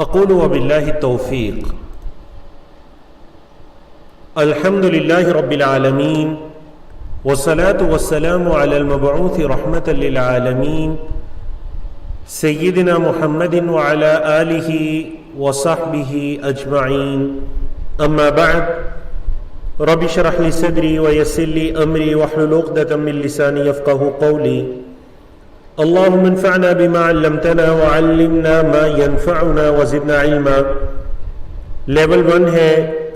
اقول وباللہ التوفیق الحمد للہ رب العالمین والصلاة والسلام علی المبعوث رحمة للعالمین سیدنا محمد وعلی آلہ وصحبہ اجمعین اما بعد رب اشرح لی صدری ویسر لی امری واحلل عقدۃ من لسانی یفقہوا قولی اللہم انفعنا بما علمتنا وعلمنا ما ينفعنا وزدنا علما۔ لیول 1 ہے،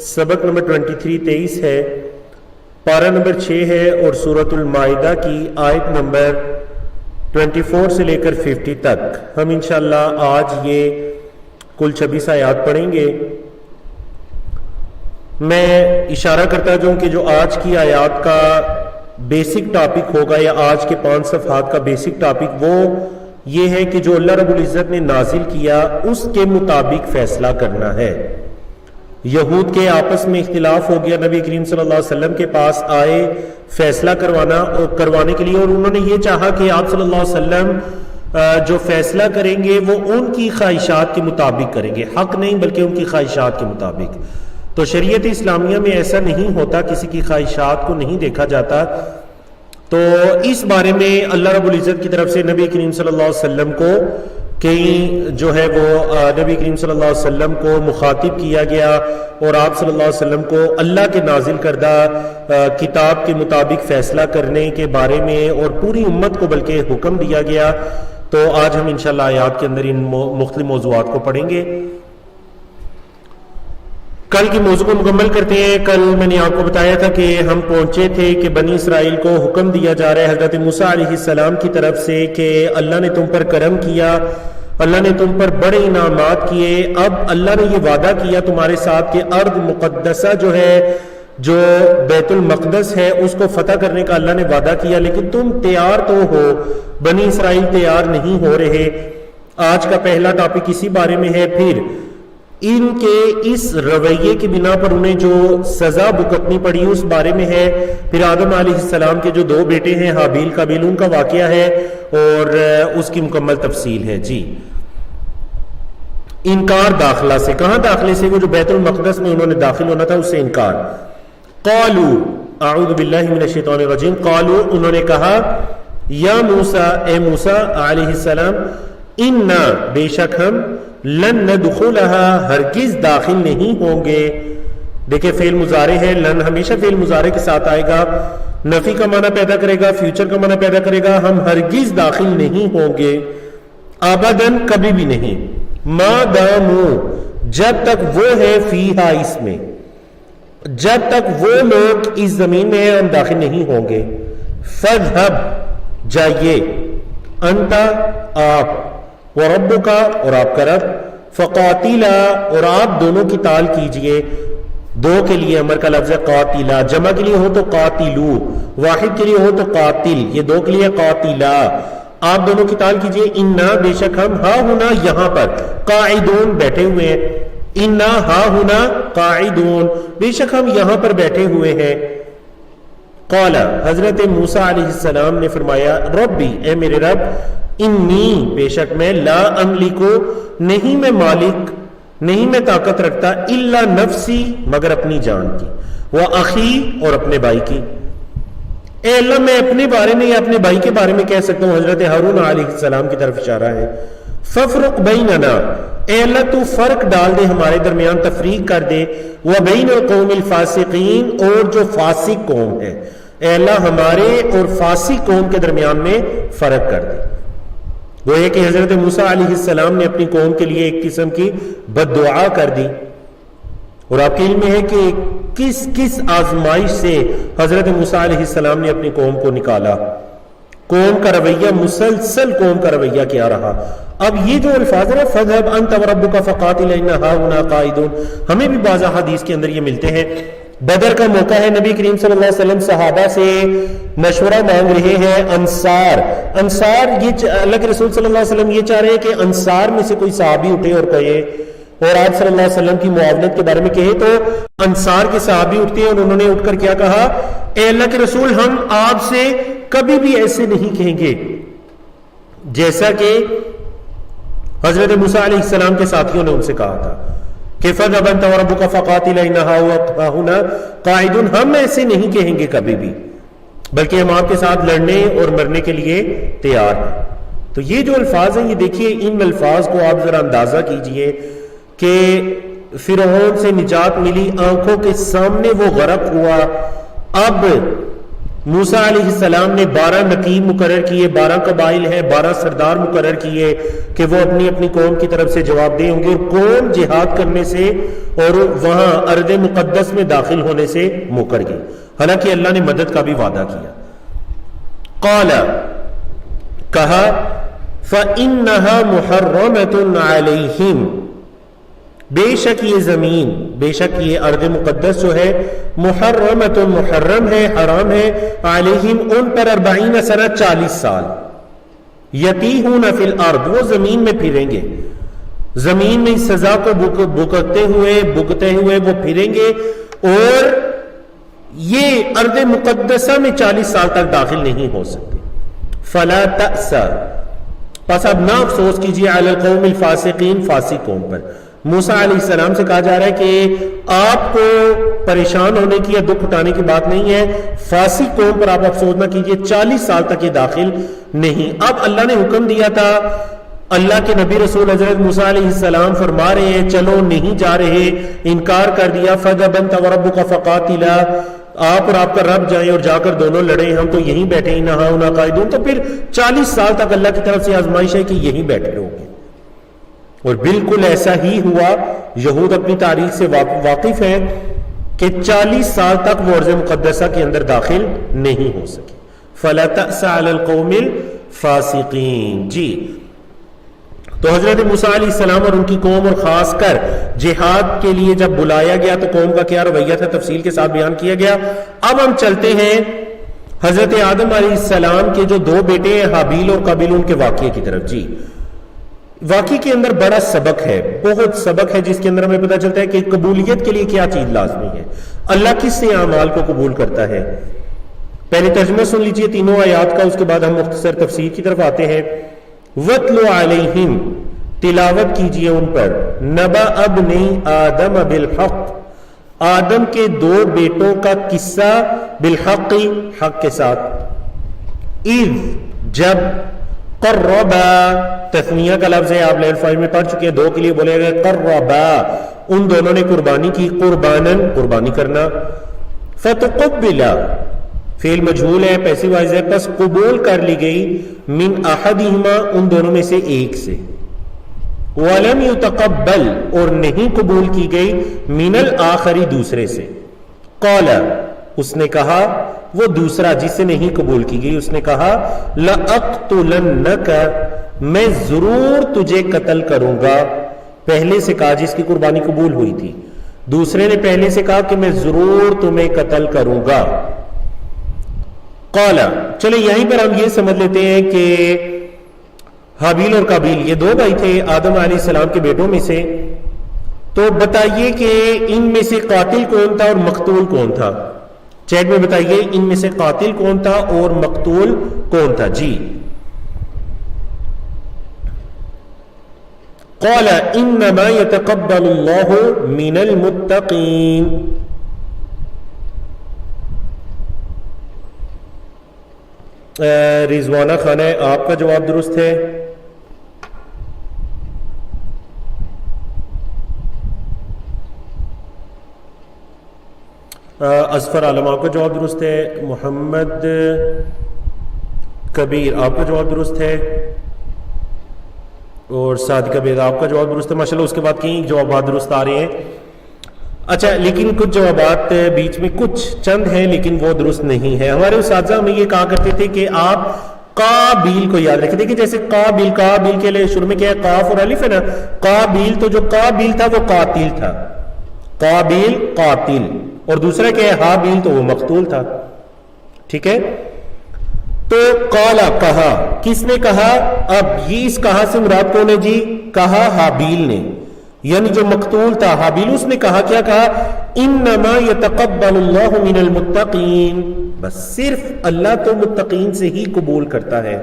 سبق نمبر 23 ہے، پارہ نمبر 6 ہے اور سورۃ المائدہ کی آیت نمبر 24 سے لے کر 50 تک ہم انشاءاللہ آج یہ کل 26 آیات پڑھیں گے۔ میں اشارہ کرتا جاؤں کہ جو آج کی آیات کا بیسک ٹاپک ہوگا یا آج کے 5 صفحات کا بیسک ٹاپک وہ یہ ہے کہ جو اللہ رب العزت نے نازل کیا اس کے مطابق فیصلہ کرنا ہے۔ یہود کے آپس میں اختلاف ہو گیا، نبی کریم صلی اللہ علیہ وسلم کے پاس آئے فیصلہ کروانے کے لیے، اور انہوں نے یہ چاہا کہ آپ صلی اللہ علیہ وسلم جو فیصلہ کریں گے وہ ان کی خواہشات کے مطابق کریں گے، حق نہیں بلکہ ان کی خواہشات کے مطابق۔ تو شریعت اسلامیہ میں ایسا نہیں ہوتا، کسی کی خواہشات کو نہیں دیکھا جاتا۔ تو اس بارے میں اللہ رب العزت کی طرف سے نبی کریم صلی اللہ علیہ وسلم کو جو ہے وہ نبی کریم صلی اللہ علیہ وسلم کو مخاطب کیا گیا اور آپ صلی اللہ علیہ وسلم کو اللہ کے نازل کردہ کتاب کے مطابق فیصلہ کرنے کے بارے میں اور پوری امت کو بلکہ حکم دیا گیا۔ تو آج ہم انشاءاللہ آیات کے اندر ان مختلف موضوعات کو پڑھیں گے۔ کل کی موضوع کو مکمل کرتے ہیں۔ کل میں نے آپ کو بتایا تھا کہ ہم پہنچے تھے کہ بنی اسرائیل کو حکم دیا جا رہا ہے حضرت موسیٰ علیہ السلام کی طرف سے کہ اللہ نے تم پر کرم کیا، اللہ نے تم پر بڑے انعامات کیے، اب اللہ نے یہ وعدہ کیا تمہارے ساتھ کہ ارض مقدسہ جو ہے، جو بیت المقدس ہے، اس کو فتح کرنے کا اللہ نے وعدہ کیا، لیکن تم تیار تو ہو، بنی اسرائیل تیار نہیں ہو رہے۔ آج کا پہلا ٹاپک اسی بارے میں ہے۔ پھر ان کے اس رویے کی بنا پر انہیں جو سزا بھگتنی پڑی اس بارے میں ہے۔ پھر آدم علیہ السلام کے جو 2 بیٹے ہیں حابیل قابیل، ان کا واقعہ ہے اور اس کی مکمل تفصیل ہے۔ جی، انکار داخلہ سے، کہاں داخلے سے؟ وہ جو بیت المقدس میں انہوں نے داخل ہونا تھا اس سے انکار۔ قالوا، اعوذ باللہ من الشیطان الرجیم، قالوا، انہوں نے کہا، یا موسیٰ، اے موسیٰ علیہ السلام، انا، بے شک ہم، لن ندخلها، ہرگز داخل نہیں ہوں گے۔ دیکھیں فعل مضارع ہے، لن ہمیشہ فعل مضارع کے ساتھ آئے گا، نفی کا معنی پیدا کرے گا، فیوچر کا معنی پیدا کرے گا۔ ہم ہرگز داخل نہیں ہوں گے، ابداً، کبھی بھی نہیں، ما داموا، جب تک وہ ہے، فیہا، اس میں، جب تک وہ لوگ اس زمین میں ہیں ہم داخل نہیں ہوں گے۔ فاذهب، جائیے، انت، آپ، وَرَبُّكَ، اور آپ کا رب، فَقَاتِلَا، اور آپ دونوں کی قتال کیجئے۔ 2 کے لیے امر کا لفظ ہے قاتلا، جمع کے لیے ہو تو قاتلو، واحد کے لیے ہو تو قاتل، یہ 2 کے لیے قاتلا، آپ دونوں کی قتال کیجئے۔ انا، بے شک ہم، ہا ہونا، یہاں پر، قاعدون، بیٹھے ہوئے ہیں۔ انا، ہا ہونا، قاعدون، بے شک ہم یہاں پر بیٹھے ہوئے ہیں۔ قال، حضرت موسیٰ علیہ السلام نے فرمایا، ربی، اے میرے رب، انی، بے شک میں، لا املکو، نہیں میں مالک، نہیں میں طاقت رکھتا، الا نفسی، مگر اپنی جان کی، واخی، اور اپنے بھائی کی۔ اے اللہ، میں اپنے بارے میں یا اپنے بھائی کے بارے میں کہہ سکتا ہوں، حضرت ہارون علیہ السلام کی طرف اشارہ ہے۔ ففرق بیننا، اے اللہ تو فرق ڈال دے ہمارے درمیان، تفریق کر دے، وبین القوم الفاسقین، اور جو فاسق قوم ہے، اے اللہ ہمارے اور فاسق قوم کے درمیان میں فرق کر دے۔ وہ یہ کہ حضرت موسیٰ علیہ السلام نے اپنی قوم کے لیے ایک قسم کی بد دعا کر دی، اور آپ کے علم میں ہے کہ کس کس آزمائش سے حضرت موسیٰ علیہ السلام نے اپنی قوم کو نکالا۔ قوم کا رویہ، مسلسل قوم کا رویہ کیا رہا۔ اب یہ جو الفاظ ہے، فَاذْهَبْ أَنْتَ وَرَبُّكَ فَقَاتِلَا إِنَّا هَاهُنَا قَاعِدُونَ، ہمیں بھی بعض احادیث کے اندر یہ ملتے ہیں۔ بدر کا موقع ہے، نبی کریم صلی اللہ علیہ وسلم صحابہ سے مشورہ مانگ رہے ہیں۔ انصار یہ اللہ کے رسول صلی اللہ علیہ وسلم یہ چاہ رہے ہیں کہ انصار میں سے کوئی صحابی اٹھے اور کہے، اور آپ صلی اللہ علیہ وسلم کی معاونت کے بارے میں کہے، تو انصار کے صحابی اٹھتے ہیں اور انہوں نے اٹھ کر کیا کہا، اے اللہ کے رسول، ہم آپ سے کبھی بھی ایسے نہیں کہیں گے جیسا کہ حضرت موسیٰ علیہ السلام کے ساتھیوں نے ان سے کہا تھا کہ فَذْهَبْ أَنْتَ وَرَبُّكَ فَقَاتِلَا إِنَّا هَاهُنَا قَاعِدُونَ، ہم ایسے نہیں کہیں گے کبھی بھی، بلکہ ہم آپ کے ساتھ لڑنے اور مرنے کے لیے تیار ہیں۔ تو یہ جو الفاظ ہیں، یہ دیکھیے ان الفاظ کو آپ ذرا اندازہ کیجئے کہ فرعون سے نجات ملی، آنکھوں کے سامنے وہ غرق ہوا، اب موسیٰ علیہ السلام نے 12 نقیب مقرر کیے، 12 قبائل ہیں، 12 سردار مقرر کیے کہ وہ اپنی اپنی قوم کی طرف سے جواب دیں ہوں گے، اور قوم جہاد کرنے سے اور وہاں ارض مقدس میں داخل ہونے سے مکر گئی، حالانکہ اللہ نے مدد کا بھی وعدہ کیا۔ قال، کہا فَإِنَّهَا مُحَرَّمَةٌ عَلَيْهِمْ، بے شک یہ زمین، بے شک یہ ارض مقدس جو ہے، محرمۃ، محرم ہے، حرام ہے، علیہم ان پر 40 سنہ، 40 سال، یتیہون فی الارض، وہ زمین میں پھریں گے، زمین میں سزا کو بھگتتے ہوئے وہ پھریں گے، اور یہ ارض مقدسہ میں 40 سال تک داخل نہیں ہو سکتے۔ فلا تأس، پس اب نہ افسوس کیجیے، علی القوم الفاسقین، فاسق قوم پر۔ موسیٰ علیہ السلام سے کہا جا رہا ہے کہ آپ کو پریشان ہونے کی یا دکھ اٹھانے کی بات نہیں ہے، فاسق قوم پر آپ افسوس نہ کیجیے، 40 سال تک یہ داخل نہیں۔ اب اللہ نے حکم دیا تھا، اللہ کے نبی رسول حضرت موسیٰ علیہ السلام فرما رہے ہیں چلو نہیں جا رہے، انکار کر دیا، فَذْهَبْ أَنْتَ وَرَبُّكَ فَقَاتِلَا، آپ اور آپ کا رب جائیں اور جا کر دونوں لڑیں، ہم تو یہیں بیٹھے ہیں، نہا ہونا قائدون۔ تو پھر 40 سال تک اللہ کی طرف سے آزمائش ہے کہ یہیں بیٹھے رہو گے، اور بالکل ایسا ہی ہوا۔ یہود اپنی تاریخ سے واقف ہیں کہ 40 سال تک وہ ارض مقدسہ کے اندر داخل نہیں ہو سکے۔ فَلَا تَأْسَ عَلَى الْقَوْمِ الْفَاسِقِينَ۔ جی، تو حضرت موسیٰ علیہ السلام اور ان کی قوم، اور خاص کر جہاد کے لیے جب بلایا گیا تو قوم کا کیا رویہ تھا، تفصیل کے ساتھ بیان کیا گیا۔ اب ہم چلتے ہیں حضرت آدم علیہ السلام کے جو 2 بیٹے ہیں، حابیل اور قابیل، ان کے واقعے کی طرف۔ جی، واقعے کے اندر بڑا سبق ہے، بہت سبق ہے، جس کے اندر ہمیں پتہ چلتا ہے کہ قبولیت کے لیے کیا چیز لازمی ہے، اللہ کس سے اعمال کو قبول کرتا ہے۔ پہلے ترجمہ سن لیجئے تینوں آیات کا، اس کے بعد ہم مختصر تفسیر کی طرف آتے ہیں۔ وَاتْلُ عَلَيْهِمْ، تلاوت کیجئے ان پر، نَبَأَ ابْنَيْ آدَمَ بِالْحَقِّ، آدم کے 2 بیٹوں کا قصہ، بالحق، حق کے ساتھ، اِذْ، جب، قربا، تثنیہ کا لفظ ہے، آپ لیل فائل میں پڑھ چکے ہیں، 2 کے لیے بولے گئے، قربا، ان دونوں نے قربانی کی، قربانن، قربانی کرنا، فتقبلا، فعل مجہول ہے، پیسیو وائز ہے، پس قبول کر لی گئی، من احدہما، ان دونوں میں سے ایک سے، ولم یتقبل، اور نہیں قبول کی گئی، من الآخری، دوسرے سے، قال، اس نے کہا، وہ دوسرا جس سے نہیں قبول کی گئی، اس نے کہا، لَأَقْتُلَنَّكَ، میں ضرور تجھے قتل کروں گا۔ پہلے سے کہا جس کی قربانی قبول ہوئی تھی، دوسرے نے پہلے سے کہا کہ میں ضرور تمہیں قتل کروں گا۔ قال، چلے یہیں پر ہم یہ سمجھ لیتے ہیں کہ حابیل اور قابیل یہ 2 بھائی تھے آدم علیہ السلام کے بیٹوں میں سے، تو بتائیے کہ ان میں سے قاتل کون تھا اور مقتول کون تھا؟ چیٹ میں بتائیے ان میں سے قاتل کون تھا اور مقتول کون تھا؟ جی، قال انما يتقبل الله من المتقين، رضوانہ خانہ، آپ کا جواب درست ہے۔ اظفر عالم، آپ کا جواب درست ہے۔ محمد کبیر، آپ کا جواب درست ہے، اور صادق کبیر، آپ کا جواب درست ہے۔ ماشاءاللہ اس کے بعد کئی جوابات درست آ رہے ہیں۔ اچھا، لیکن کچھ جوابات بیچ میں کچھ چند ہیں لیکن وہ درست نہیں ہے۔ ہمارے اساتذہ ہمیں یہ کہا کرتے تھے کہ آپ قابیل کو یاد رکھیں، دیکھیں جیسے قابیل کے لیے شروع میں کیا ہے، قاف اور الف ہے نا، قابیل، تو جو قابیل تھا وہ قاتل تھا، قابیل قاتل، اور دوسرا کیا ہے، حابیل، تو وہ مقتول تھا، ٹھیک ہے۔ تو قالا، کہا، کس نے کہا؟ اب یہ اس کہا سے مراد کون ہے جی؟ کہا حابیل نے، یعنی جو مقتول تھا حابیل، اس نے کہا، کیا کہا؟ انما یتقبل اللہ من المتقین، بس صرف اللہ تو متقین سے ہی قبول کرتا ہے۔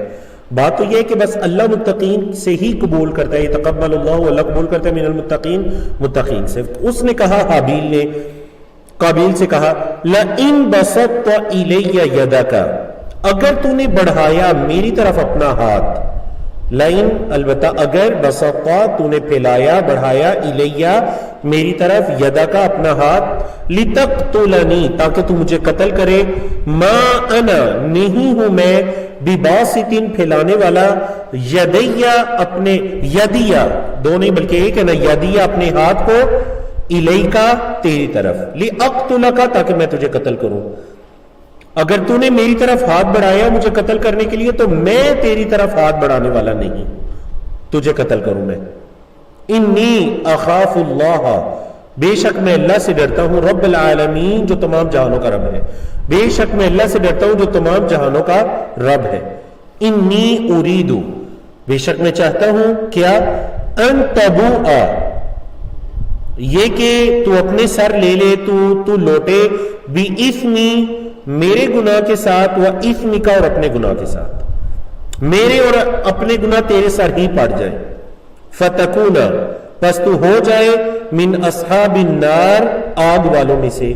بات تو یہ ہے کہ بس اللہ متقین سے ہی قبول کرتا ہے، یہ تقبل اللہ، اللہ قبول کرتا ہے من المتقین، متقین سے۔ اس نے کہا حابیل نے قابیل سے کہا لئن بسطت الی یدک، اگر تو نے بڑھایا میری طرف اپنا ہاتھ، لئن البتہ اگر، بسطا تو نے پھیلایا بڑھایا، الیہ میری طرف، یدک اپنا ہاتھ، لتقتلنی تاکہ تو مجھے قتل کرے، ما انا نہیں ہوں میں، بباسطن پھیلانے والا، یدیہ اپنے، یدیہ دو نہیں بلکہ ایک ہے نا، یدیہ اپنے ہاتھ کو، الیکا تیری طرف، لأقتلک تاکہ میں تجھے قتل کروں۔ اگر تو نے میری طرف ہاتھ بڑھایا مجھے قتل کرنے کے لیے تو میں تیری طرف ہاتھ بڑھانے والا نہیں، تجھے قتل کروں میں۔ انی اخاف اللہ، بے شک میں اللہ سے ڈرتا ہوں، رب العالمین جو تمام جہانوں کا رب ہے، بے شک میں اللہ سے ڈرتا ہوں جو تمام جہانوں کا رب ہے۔ انی اریدو، بے شک میں چاہتا ہوں کیا، ان تبوء، یہ کہ تو اپنے سر لے لے، تو لوٹے، بِإِثْمِ میرے گناہ کے ساتھ، وَإِثْمِكَ اور اپنے گناہ کے ساتھ، میرے اور اپنے گناہ تیرے سر ہی پڑ جائے، فَتَكُونَ پس تو ہو جائے، من اصحاب النار آگ والوں میں سے،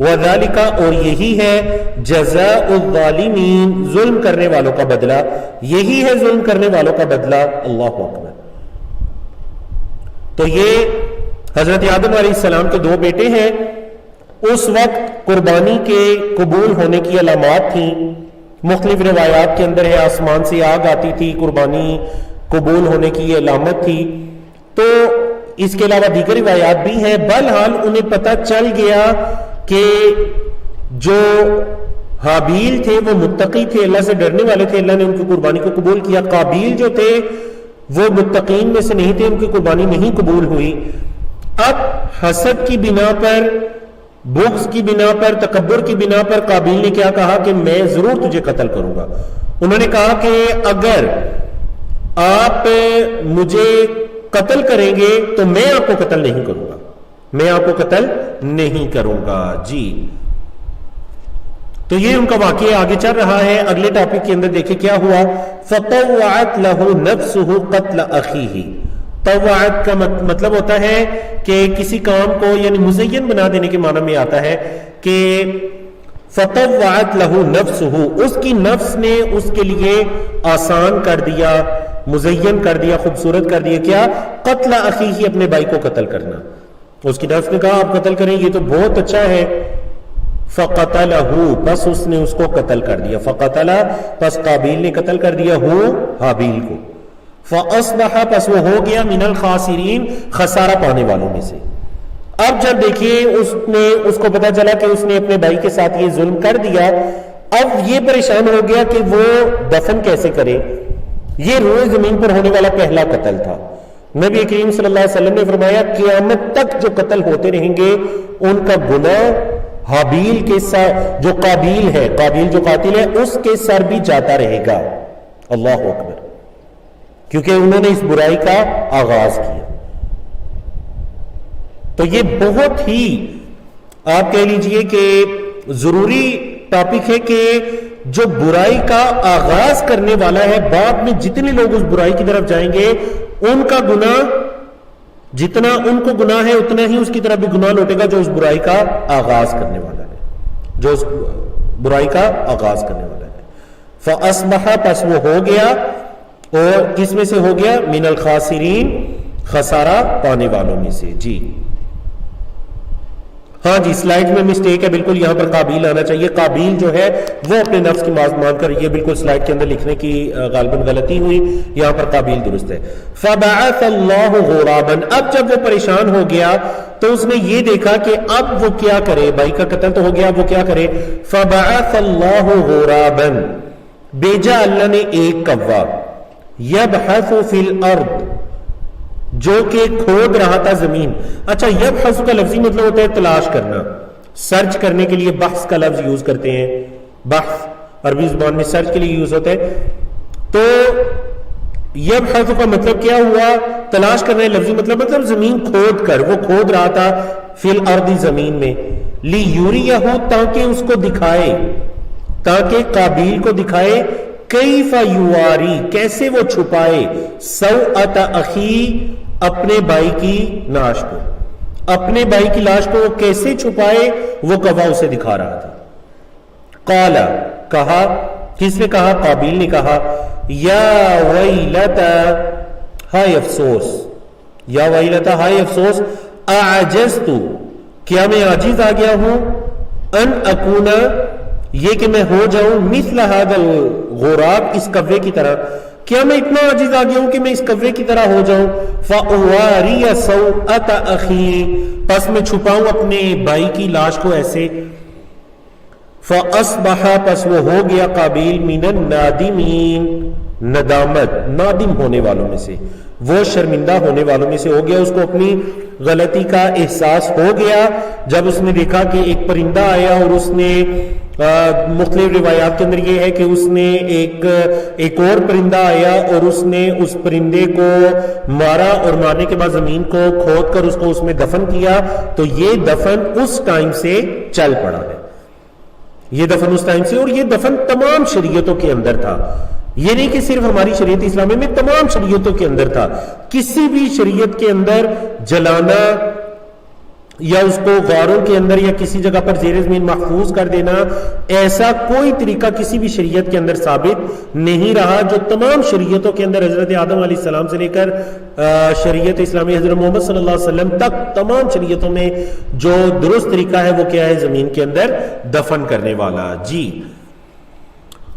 وَذَلِكَ اور یہی ہے، جزاء الظالمین ظلم کرنے والوں کا بدلہ، یہی ہے ظلم کرنے والوں کا بدلہ۔ اللہ اکبر۔ تو یہ حضرت آدم علیہ السلام کے دو بیٹے ہیں، اس وقت قربانی کے قبول ہونے کی علامات تھیں، مختلف روایات کے اندر ہے آسمان سے آگ آتی تھی، قربانی قبول ہونے کی یہ علامت تھی، تو اس کے علاوہ دیگر روایات بھی ہیں۔ بہرحال انہیں پتہ چل گیا کہ جو حابیل تھے وہ متقی تھے، اللہ سے ڈرنے والے تھے، اللہ نے ان کی قربانی کو قبول کیا۔ قابیل جو تھے وہ متقین میں سے نہیں تھے، ان کی قربانی نہیں قبول ہوئی۔ اب حسد کی بنا پر، بغض کی بنا پر، تکبر کی بنا پر قابیل نے کیا کہا کہ میں ضرور تجھے قتل کروں گا۔ انہوں نے کہا کہ اگر آپ مجھے قتل کریں گے تو میں آپ کو قتل نہیں کروں گا، میں آپ کو قتل نہیں کروں گا۔ جی تو یہ ان کا واقعہ آگے چل رہا ہے۔ اگلے ٹاپک کے اندر دیکھیں کیا ہوا، فطوعت له نفسه قتل اخیہ۔ طوعت کا مطلب ہوتا ہے کہ کسی کام کو یعنی مزین بنا دینے کے معنی میں آتا ہے کہ فطوعت له نفسه، اس کی نفس نے اس کے لیے آسان کر دیا، مزین کر دیا، خوبصورت کر دیا، کیا، قتل اخیہ، اپنے بھائی کو قتل کرنا۔ اس کی نفس نے کہا آپ قتل کریں یہ تو بہت اچھا ہے، فقتلہ، پس اس نے اس کو قتل کر دیا، فقتلہ پس قابیل نے قتل کر دیا ہو حابیل کو، فاصبح پس وہ ہو گیا من الخاسرین، خسارہ پانے والوں میں سے۔ اب جب دیکھیے اس کو پتا چلا کہ اس نے اپنے بھائی کے ساتھ یہ ظلم کر دیا، اب یہ پریشان ہو گیا کہ وہ دفن کیسے کرے۔ یہ روئے زمین پر ہونے والا پہلا قتل تھا۔ نبی کریم صلی اللہ علیہ وسلم نے فرمایا قیامت تک جو قتل ہوتے رہیں گے ان کا گناہ حابیل کے ساتھ، جو قابیل ہے، قابیل جو قاتل ہے، اس کے سر بھی جاتا رہے گا۔ اللہ اکبر، کیونکہ انہوں نے اس برائی کا آغاز کیا۔ تو یہ بہت ہی آپ کہہ لیجئے کہ ضروری ٹاپک ہے کہ جو برائی کا آغاز کرنے والا ہے، بعد میں جتنے لوگ اس برائی کی طرف جائیں گے ان کا گناہ، جتنا ان کو گناہ ہے اتنا ہی اس کی طرف بھی گناہ لوٹے گا جو اس برائی کا آغاز کرنے والا ہے، جو اس برائی کا آغاز کرنے والا ہے۔ فاصبح پس وہ ہو گیا، اور کس میں سے ہو گیا، من الخاسرین، خسارہ پانے والوں میں سے۔ جی ہاں جی، سلائیڈ میں مسٹیک ہے، بالکل یہاں پر قابیل آنا چاہیے، قابیل جو ہے وہ اپنے نفس کی بات مان کر، یہ بالکل سلائیڈ کے اندر لکھنے کی غالباً غلطی ہوئی، یہاں پر قابیل درست ہے۔ فبعث اللہ غرابا، اب جب وہ پریشان ہو گیا تو اس نے یہ دیکھا کہ اب وہ کیا کرے، بھائی کا قتل تو ہو گیا، اب وہ کیا کرے۔ فبعث اللہ غرابا، بھیجا اللہ نے ایک کوا، یبحث فی الارض، جو کہ کھود رہا تھا زمین۔ اچھا، یبحث کا لفظی مطلب ہوتا ہے تلاش کرنا، سرچ کرنے کے لیے بحث کا لفظ یوز کرتے ہیں، بحث عربی زبان میں سرچ کے لیے یوز ہوتا ہے۔ تو یبحث کا مطلب کیا ہوا، تلاش کرنا ہے، لفظی مطلب زمین کھود کر، وہ کھود رہا تھا فی الارض، زمین میں، لیوریہ، تاکہ اس کو دکھائے، تاکہ قابیل کو دکھائے کیف یواری کیسے وہ چھپائے سوءۃ اخی اپنے بھائی کی لاش کو، اپنے بھائی کی لاش کو وہ کیسے چھپائے، وہ گواہ اسے دکھا رہا تھا. قال کہا، کس نے کہا؟ قابیل نے کہا یا ویلتا ہائے افسوس، یا ویلتا ہائے افسوس، اعجزت کیا میں عاجز آ گیا ہوں، ان اکون یہ کہ میں ہو جاؤں مثل هذا الغراب اس کوے کی طرح، کیا میں اتنا عاجز آ گیا ہوں کہ میں اس کوے کی طرح ہو جاؤں، فاواری سوءۃ اخی پس میں چھپاؤں اپنے بھائی کی لاش کو ایسے، فاصبح پس وہ ہو گیا قابیل من النادمین ندامت نادم ہونے والوں میں سے، وہ شرمندہ ہونے والوں میں سے ہو گیا، اس کو اپنی غلطی کا احساس ہو گیا جب اس نے دیکھا کہ ایک پرندہ آیا اور اس نے مختلف روایات کے اندر یہ ہے کہ اس نے ایک اور پرندہ آیا اور اس نے اس پرندے کو مارا اور مارنے کے بعد زمین کو کھود کر اس کو اس میں دفن کیا، تو یہ دفن اس ٹائم سے چل پڑا ہے، یہ دفن اس ٹائم سے، اور یہ دفن تمام شریعتوں کے اندر تھا، یہ نہیں کہ صرف ہماری شریعت اسلامی میں، تمام شریعتوں کے اندر تھا. کسی بھی شریعت کے اندر جلانا یا اس کو غاروں کے اندر یا کسی جگہ پر زیر زمین محفوظ کر دینا، ایسا کوئی طریقہ کسی بھی شریعت کے اندر ثابت نہیں رہا. جو تمام شریعتوں کے اندر حضرت آدم علیہ السلام سے لے کر شریعت اسلامی حضرت محمد صلی اللہ علیہ وسلم تک تمام شریعتوں میں جو درست طریقہ ہے وہ کیا ہے؟ زمین کے اندر دفن کرنے والا. جی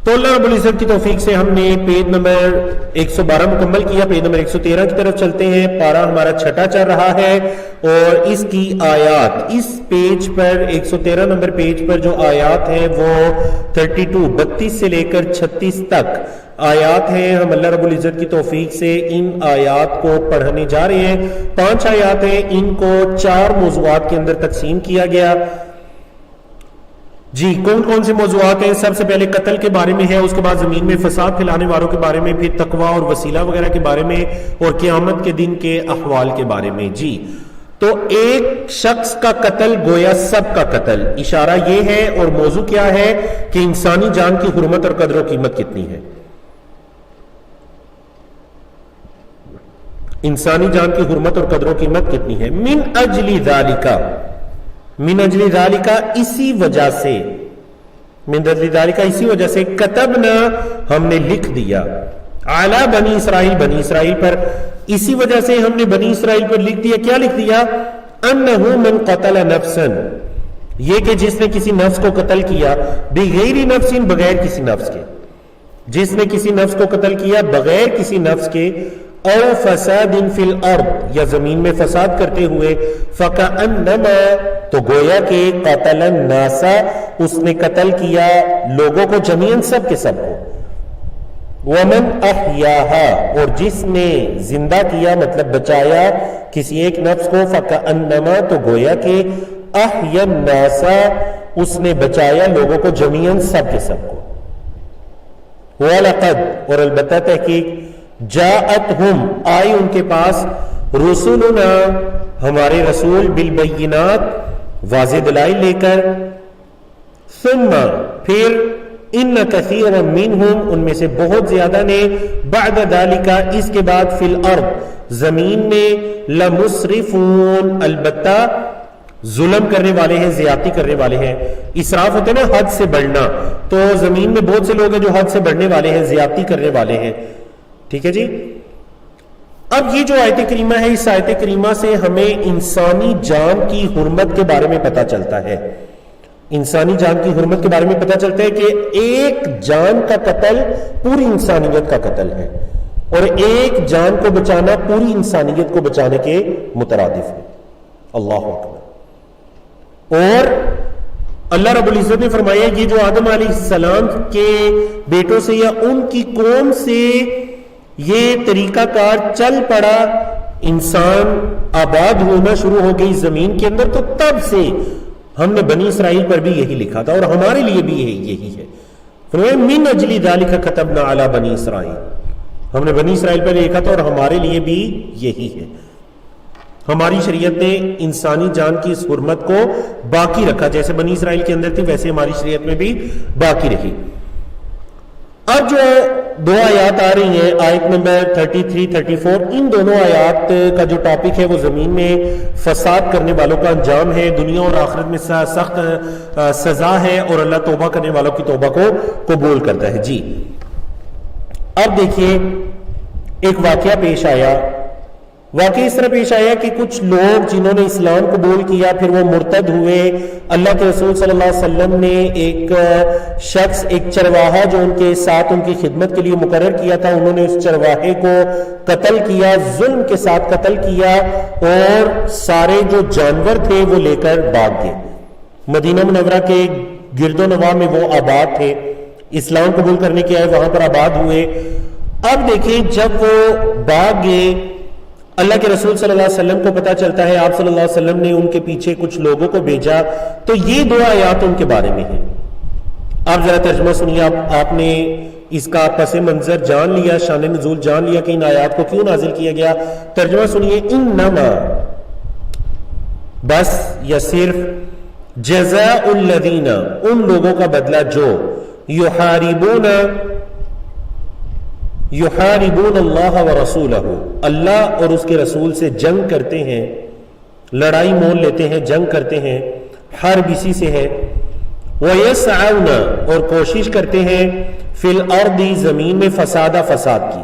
تو اللہ رب العزت کی توفیق سے ہم نے پیج نمبر 112 مکمل کیا، پیج نمبر 113 کی طرف چلتے ہیں. پارہ ہمارا چھٹا چل رہا ہے اور اس کی آیات اس پیج پر 113 نمبر پیج پر جو آیات ہیں وہ 32 سے لے کر 36 تک آیات ہیں. ہم اللہ رب العزت کی توفیق سے ان آیات کو پڑھنے جا رہے ہیں. 5 آیات ہیں، ان کو 4 موضوعات کے اندر تقسیم کیا گیا. جی کون کون سے موضوعات ہیں؟ سب سے پہلے قتل کے بارے میں ہے، اس کے بعد زمین میں فساد پھیلانے والوں کے بارے میں، پھر تقویٰ اور وسیلہ وغیرہ کے بارے میں، اور قیامت کے دن کے احوال کے بارے میں. جی تو ایک شخص کا قتل گویا سب کا قتل، اشارہ یہ ہے اور موضوع کیا ہے کہ انسانی جان کی حرمت اور قدر و قیمت کتنی ہے. انسانی جان کی حرمت اور قدر و قیمت کتنی ہے. من اجل ذالکا، من اجل ذالکا اسی وجہ سے، من اجل ذالکا اسی وجہ سے، کتبنا ہم نے لکھ دیا، علی بنی اسرائیل بنی اسرائیل پر، اسی وجہ سے ہم نے بنی اسرائیل پر لکھ دیا. کیا لکھ دیا؟ انہ من قتل نفسا، یہ کہ جس نے کسی نفس کو قتل کیا، بغیر نفس بغیر کسی نفس کے، جس نے کسی نفس کو قتل کیا بغیر کسی نفس کے، او فساد فی الارض یا زمین میں فساد کرتے ہوئے، فکأنما تو گویا کہ قتل الناس اس نے قتل کیا لوگوں کو جمیعاً سب کے سب کو، ومن احیاہا اور جس نے زندہ کیا مطلب بچایا کسی ایک نفس کو، فکأنما تو گویا کہ احیا الناس اس نے بچایا لوگوں کو جمیعاً سب کے سب کو. وَلَقَدْ اور البتہ تحقیق، جاءتہم آئی ان کے پاس، رسولنا ہمارے رسول، بالبینات واضح دلائل لے کر، ثم پھر، ان کثیر منہم ان میں سے بہت زیادہ نے، بعد ذالک اس کے بعد، فی الارض زمین میں، لمسرفون البتہ ظلم کرنے والے ہیں، زیادتی کرنے والے ہیں. اسراف ہوتے ہیں نا حد سے بڑھنا، تو زمین میں بہت سے لوگ ہیں جو حد سے بڑھنے والے ہیں، زیادتی کرنے والے ہیں. ٹھیک ہے جی. اب یہ جو آیت کریمہ ہے، اس آیت کریمہ سے ہمیں انسانی جان کی حرمت کے بارے میں پتہ چلتا ہے. انسانی جان کی حرمت کے بارے میں پتہ چلتا ہے کہ ایک جان کا قتل پوری انسانیت کا قتل ہے، اور ایک جان کو بچانا پوری انسانیت کو بچانے کے مترادف ہے. اللہ اکبر. اور اللہ رب العزت نے فرمایا یہ جو آدم علیہ السلام کے بیٹوں سے یا ان کی قوم سے یہ طریقہ کار چل پڑا، انسان آباد ہونا شروع ہو گئی زمین کے اندر، تو تب سے ہم نے بنی اسرائیل پر بھی یہی لکھا تھا اور ہمارے لیے بھی یہی ہے. فرمایا من اجل ذالک کتبنا علی بنی اسرائیل، ہم نے بنی اسرائیل پر لکھا تھا اور ہمارے لیے بھی یہی ہے. ہماری شریعت نے انسانی جان کی اس حرمت کو باقی رکھا، جیسے بنی اسرائیل کے اندر تھی ویسے ہماری شریعت میں بھی باقی رہی. اب جو دو آیات آ رہی ہیں، آیت نمبر 33 34، ان دونوں آیات کا جو ٹاپک ہے وہ زمین میں فساد کرنے والوں کا انجام ہے، دنیا اور آخرت میں سخت سزا ہے، اور اللہ توبہ کرنے والوں کی توبہ کو قبول کرتا ہے۔ جی اب دیکھیے ایک واقعہ پیش آیا، واقعی اس طرح پیش آیا کہ کچھ لوگ جنہوں نے اسلام قبول کیا پھر وہ مرتد ہوئے، اللہ کے رسول صلی اللہ علیہ وسلم نے ایک شخص، ایک چرواہا جو ان کے ساتھ ان کی خدمت کے لیے مقرر کیا تھا، انہوں نے اس چرواہے کو قتل کیا، ظلم کے ساتھ قتل کیا، اور سارے جو جانور تھے وہ لے کر بھاگ گئے۔ مدینہ منورہ کے گرد و نواح میں وہ آباد تھے، اسلام قبول کرنے کے آئے، وہاں پر آباد ہوئے۔ اب دیکھیں جب وہ بھاگ گئے، اللہ کے رسول صلی اللہ علیہ وسلم کو پتا چلتا ہے، آپ صلی اللہ علیہ وسلم نے ان کے پیچھے کچھ لوگوں کو بھیجا، تو یہ دو آیات ان کے بارے میں ہیں۔ آپ ذرا ترجمہ سنیے، آپ نے اس کا پس منظر جان لیا، شان نزول جان لیا کہ ان آیات کو کیوں نازل کیا گیا۔ ترجمہ سنیے، انما بس یا صرف، جزاء الذین ان لوگوں کا بدلہ جو یحاربون اللہ ورسولہ اللہ اور اس کے رسول سے جنگ کرتے ہیں، لڑائی مول لیتے ہیں، جنگ کرتے ہیں، حرب اسی سے ہے، وَيَسْعَوْنَ اور کوشش کرتے ہیں، فی الارض زمین میں، فساد کی،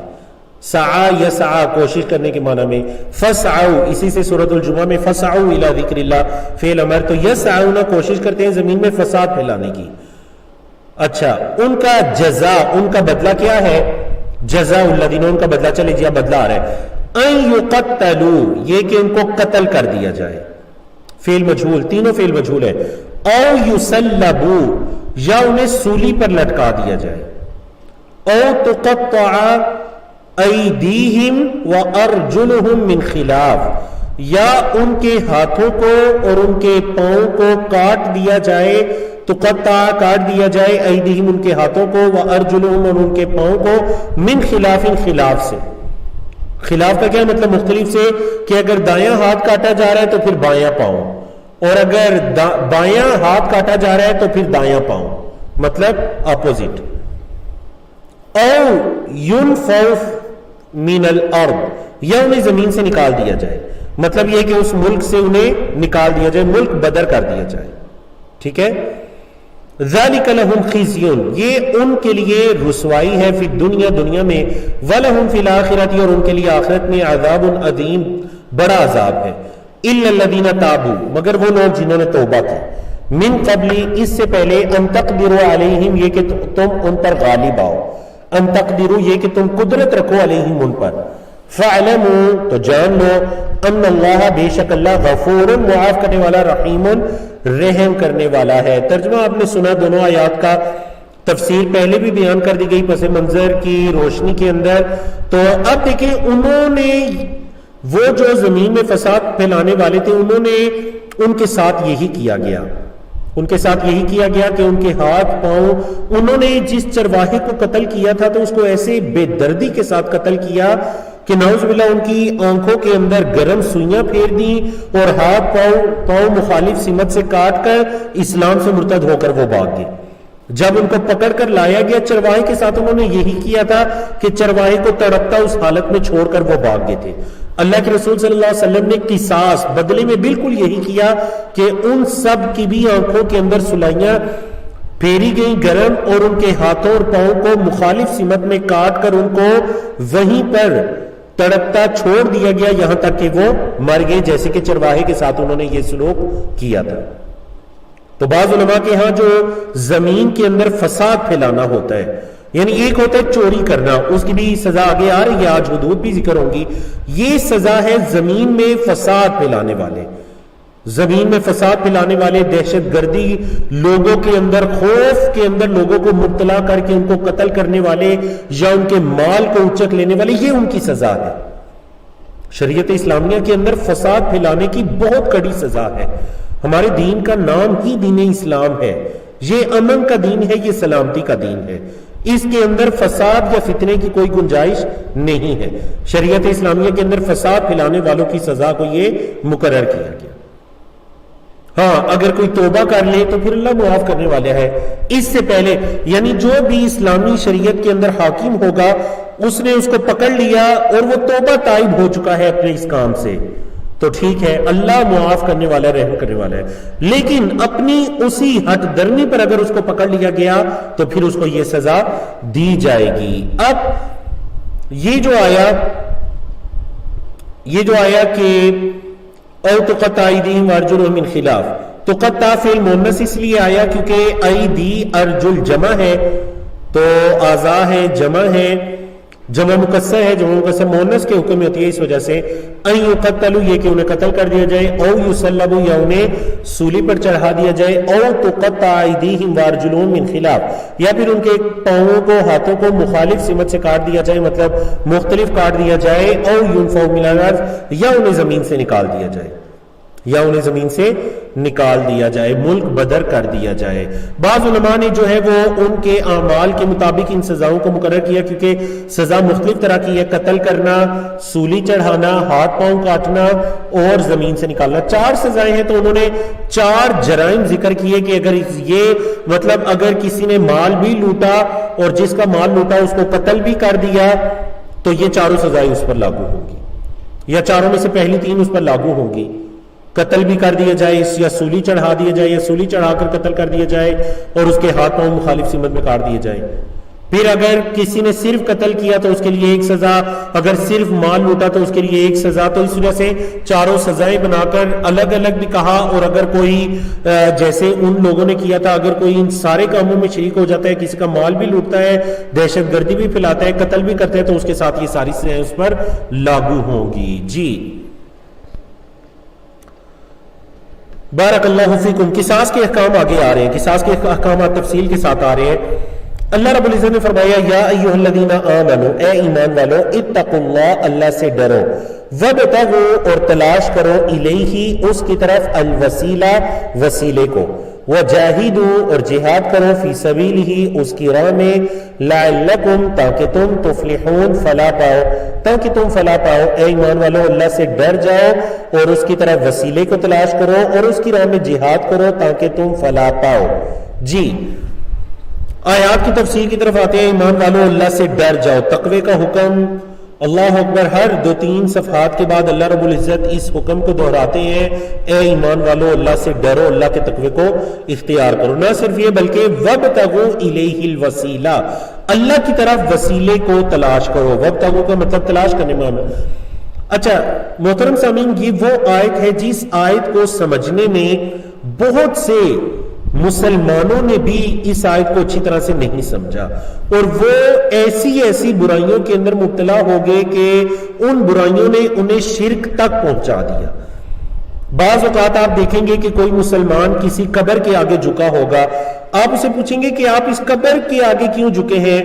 سعا یسعا کوشش کرنے کے معنی میں، فسعوا اسی سے سورۃ الجمعہ میں فسعوا الی ذکر اللہ فعل امر، تو یسعون کوشش کرتے ہیں زمین میں فساد پھیلانے کی۔ اچھا، ان کا جزا، ان کا بدلہ کیا ہے؟ جزاء الذین، ان کا بدلہ، چلے جی اب بدلہ آ رہا ہے، ان یقتلوا یہ کہ ان کو قتل کر دیا جائے، فعل مجہول، تینوں فعل مجہول ہے، او یسلبوا یا انہیں سولی پر لٹکا دیا جائے، او تقطع ایدیہم وارجلہم من خلاف یا ان کے ہاتھوں کو اور ان کے پاؤں کو کاٹ دیا جائے، تو قطع کاٹ دیا جائے، ایدیہم ان کے ہاتھوں کو، وارجلہم اور ان کے پاؤں کو، من خلاف خلاف سے۔ خلاف کا کیا مطلب؟ مختلف سے، کہ اگر دایاں ہاتھ کاٹا جا رہا ہے تو پھر بایاں پاؤں، اور اگر بایاں ہاتھ کاٹا جا رہا ہے تو پھر دایاں پاؤں، مطلب اپوزٹ۔ او ینفوا من الارض یا انہیں زمین سے نکال دیا جائے، مطلب یہ کہ اس ملک سے انہیں نکال دیا جائے، ملک بدر کر دیا جائے، ٹھیک ہے۔ ذالک لہم خزی یہ ان کے لیے رسوائی ہے، فی الدنیا دنیا میں، ولہم فی الآخرۃ اور ان کے لیے آخرت میں، عذاب عظیم بڑا عذاب ہے، الا الذین تابوا مگر وہ لوگ جنہوں نے توبہ کی، من قبل اس سے پہلے، ان تقدروا علیہم یہ کہ تم ان پر غالب آؤ، ان تقدروا یہ کہ تم قدرت رکھو علیہم ان پر، فاعلموا تو جان لو، ان اللہ بے شک اللہ غفور معاف کرنے والا، رحیم رحم کرنے والا ہے۔ ترجمہ آپ نے سنا، دونوں آیات کا تفسیر پہلے بھی بیان کر دی گئی پس منظر کی روشنی کے اندر۔ تو اب دیکھیں انہوں نے، وہ جو زمین میں فساد پھیلانے والے تھے، انہوں نے ان کے ساتھ یہی کیا گیا، ان کے ساتھ یہی کیا گیا کہ ان کے ہاتھ پاؤں، انہوں نے جس چرواہے کو قتل کیا تھا تو اس کو ایسے بے دردی کے ساتھ قتل کیا کہ نعوذ باللہ ان کی آنکھوں کے اندر گرم سوئیاں پھیر دیں، اور ہاتھ پاؤں مخالف سمت سے کاٹ کر اسلام سے مرتد ہو کر وہ بھاگ گئے۔ جب ان کو پکڑ کر لایا گیا چرواہے کے ساتھ، انہوں نے یہی کیا تھا کہ چرواہے کو تڑپتا اس حالت میں چھوڑ کر وہ بھاگ گئے تھے۔ اللہ کے رسول صلی اللہ علیہ وسلم نے قصاص بدلے میں بالکل یہی کیا کہ ان سب کی بھی آنکھوں کے اندر سلائیاں پھیری گئیں گرم، اور ان کے ہاتھوں اور پاؤں کو مخالف سمت میں کاٹ کر ان کو وہیں پر تڑپتا چھوڑ دیا گیا، یہاں تک کہ وہ مر گئے، جیسے کہ چرواہے کے ساتھ انہوں نے یہ سلوک کیا تھا۔ تو بعض علماء کے ہاں جو زمین کے اندر فساد پھیلانا ہوتا ہے، یعنی ایک ہوتا ہے چوری کرنا، اس کی بھی سزا آگے آ رہی ہے، آج حدود بھی ذکر ہوں گی، یہ سزا ہے زمین میں فساد پھیلانے والے، زمین میں فساد پھیلانے والے، دہشت گردی، لوگوں کے اندر خوف کے اندر لوگوں کو مبتلا کر کے ان کو قتل کرنے والے یا ان کے مال کو اچک لینے والے، یہ ان کی سزا ہے۔ شریعت اسلامیہ کے اندر فساد پھیلانے کی بہت کڑی سزا ہے۔ ہمارے دین کا نام ہی دین اسلام ہے، یہ امن کا دین ہے، یہ سلامتی کا دین ہے، اس کے اندر فساد یا فتنے کی کوئی گنجائش نہیں ہے۔ شریعت اسلامیہ کے اندر فساد پھیلانے والوں کی سزا کو یہ مقرر کیا گیا۔ ہاں اگر کوئی توبہ کر لے تو پھر اللہ معاف کرنے والا ہے. اس سے پہلے یعنی جو بھی اسلامی شریعت کے اندر حاکم ہوگا اس نے اس کو پکڑ لیا اور وہ توبہ تائب ہو چکا ہے اپنے اس کام سے تو ٹھیک ہے, اللہ معاف کرنے والا, رحم کرنے والا ہے. لیکن اپنی اسی ہٹ درمی پر اگر اس کو پکڑ لیا گیا تو پھر اس کو یہ سزا دی جائے گی. اب یہ جو آیا کہ او تقطع ایدیہم وارجلہم من خلاف, تقطع فعل مؤنث اس لیے آیا کیونکہ ایدی ارجل جمع ہے تو اعضاء ہے, جمع ہے, جمع مکسر ہے, جمع مکسر مؤنث کے حکم میں ہوتی ہے, اس وجہ سے ان یقتلوا یہ کہ انہیں قتل کر دیا جائے, او یصلبوا یا انہیں سولی پر چڑھا دیا جائے, او تقطع ایدیہم وارجلہم من خلاف یا پھر ان کے پاؤں کو ہاتھوں کو مخالف سمت سے کاٹ دیا جائے, مطلب مختلف کاٹ دیا جائے, او ینفوا من الارض یا انہیں زمین سے نکال دیا جائے, یا انہیں زمین سے نکال دیا جائے, ملک بدر کر دیا جائے. بعض علماء نے جو ہے وہ ان کے اعمال کے مطابق ان سزاؤں کو مقرر کیا کیونکہ سزا مختلف طرح کی ہے, قتل کرنا, سولی چڑھانا, ہاتھ پاؤں کاٹنا اور زمین سے نکالنا. 4 سزائیں ہیں تو انہوں نے 4 جرائم ذکر کیے کہ اگر یہ مطلب اگر کسی نے مال بھی لوٹا اور جس کا مال لوٹا اس کو قتل بھی کر دیا تو یہ 4 سزائیں اس پر لاگو ہوں گی, یا 4 میں سے پہلی 3 اس پر لاگو ہوں گی. قتل بھی کر دیا جائے یا سولی چڑھا دیا جائے یا سولی چڑھا کر قتل کر دیا جائے اور اس کے ہاتھ پاؤں مخالف سمت میں کاٹ دیے جائیں. پھر اگر کسی نے صرف قتل کیا تو اس کے لیے 1 سزا, اگر صرف مال لوٹا تو اس کے لیے 1 سزا. تو اس وجہ سے 4 سزائیں بنا کر الگ الگ بھی کہا. اور اگر کوئی جیسے ان لوگوں نے کیا تھا, اگر کوئی ان سارے کاموں میں شریک ہو جاتا ہے, کسی کا مال بھی لوٹتا ہے, دہشت گردی بھی پھیلاتا ہے, قتل بھی کرتا ہے, تو اس کے ساتھ یہ ساری سزائیں اس پر لاگو ہوں گی. جی بارک اللہ فیکم. قصاص کے احکام آگے آ رہے ہیں, قصاص کے احکامات تفصیل کے ساتھ آ رہے ہیں. اللہ رب العزت نے فرمایا یا ایھا الذین آمنوا, اے ایمان والو, اتقوا اللہ, اللہ سے ڈرو, وابتغوا اور تلاش کرو, الیہ اس کی طرف, الوسیلہ وسیلے کو, وجاہدوا اور جہاد کرو, فی سبیلہ اس کی راہ میں, لعلکم تاکہ تم, تفلحون فلاح پاؤ, تاکہ تم فلاح پاؤ. اے ایمان والو اللہ سے ڈر جاؤ اور اس کی طرف وسیلے کو تلاش کرو اور اس کی راہ میں جہاد کرو تاکہ تم فلاح پاؤ. جی آیات کی تفسیر کی طرف آتے ہیں. ایمان والو اللہ سے ڈر جاؤ, تقوی کا حکم, اللہ اکبر, ہر 2-3 صفحات کے بعد اللہ رب العزت اس حکم کو دہراتے ہیں, اے ایمان والو اللہ سے ڈرو, اللہ کے تقوی کو اختیار کرو. نہ صرف یہ بلکہ وابتغوا الیہ الوسیلہ, اللہ کی طرف وسیلے کو تلاش کرو. وابتغوا کا مطلب تلاش کرنے میں. اچھا محترم سامعین, یہ وہ آیت ہے جس آیت کو سمجھنے میں بہت سے مسلمانوں نے بھی اس آیت کو اچھی طرح سے نہیں سمجھا اور وہ ایسی برائیوں کے اندر مبتلا ہو گئے کہ ان برائیوں نے انہیں شرک تک پہنچا دیا. بعض اوقات آپ دیکھیں گے کہ کوئی مسلمان کسی قبر کے آگے جھکا ہوگا, آپ اسے پوچھیں گے کہ آپ اس قبر کے آگے کیوں جھکے ہیں,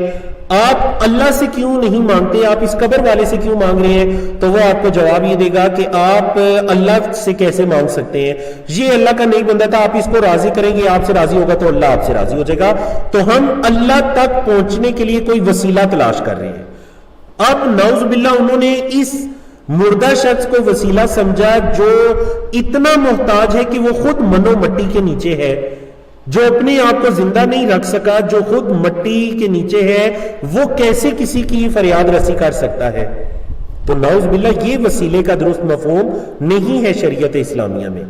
آپ اللہ سے کیوں نہیں مانگتے, آپ اس قبر والے سے کیوں مانگ رہے ہیں, تو وہ آپ کو جواب یہ دے گا کہ آپ اللہ سے کیسے مانگ سکتے ہیں, یہ اللہ کا نہیں بندہ تھا, آپ اس کو راضی کریں گے, آپ سے راضی ہوگا تو اللہ آپ سے راضی ہو جائے گا. تو ہم اللہ تک پہنچنے کے لیے کوئی وسیلہ تلاش کر رہے ہیں. اب نعوذ باللہ انہوں نے اس مردہ شخص کو وسیلہ سمجھا جو اتنا محتاج ہے کہ وہ خود منو مٹی کے نیچے ہے, جو اپنے آپ کو زندہ نہیں رکھ سکا, جو خود مٹی کے نیچے ہے, وہ کیسے کسی کی فریاد رسی کر سکتا ہے. تو نعوذ باللہ یہ وسیلے کا درست مفہوم نہیں ہے شریعت اسلامیہ میں.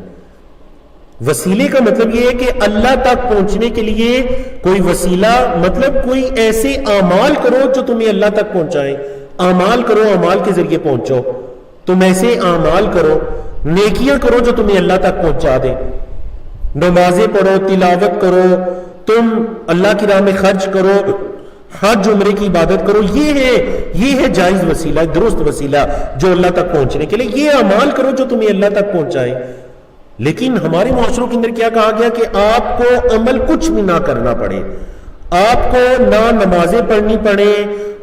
وسیلے کا مطلب یہ ہے کہ اللہ تک پہنچنے کے لیے کوئی وسیلہ, مطلب کوئی ایسے اعمال کرو جو تمہیں اللہ تک پہنچائیں. اعمال کرو, اعمال کے ذریعے پہنچو, تم ایسے اعمال کرو, نیکیاں کرو جو تمہیں اللہ تک پہنچا دے. نمازیں پڑھو, تلاوت کرو, تم اللہ کی راہ میں خرچ کرو, حج عمرے کی عبادت کرو, یہ ہے جائز وسیلہ, درست وسیلہ جو اللہ تک پہنچنے کے لیے. یہ اعمال کرو جو تمہیں اللہ تک پہنچائیں. لیکن ہمارے معاشروں کے اندر کیا کہا گیا کہ آپ کو عمل کچھ بھی نہ کرنا پڑے, آپ کو نہ نمازیں پڑھنی پڑے,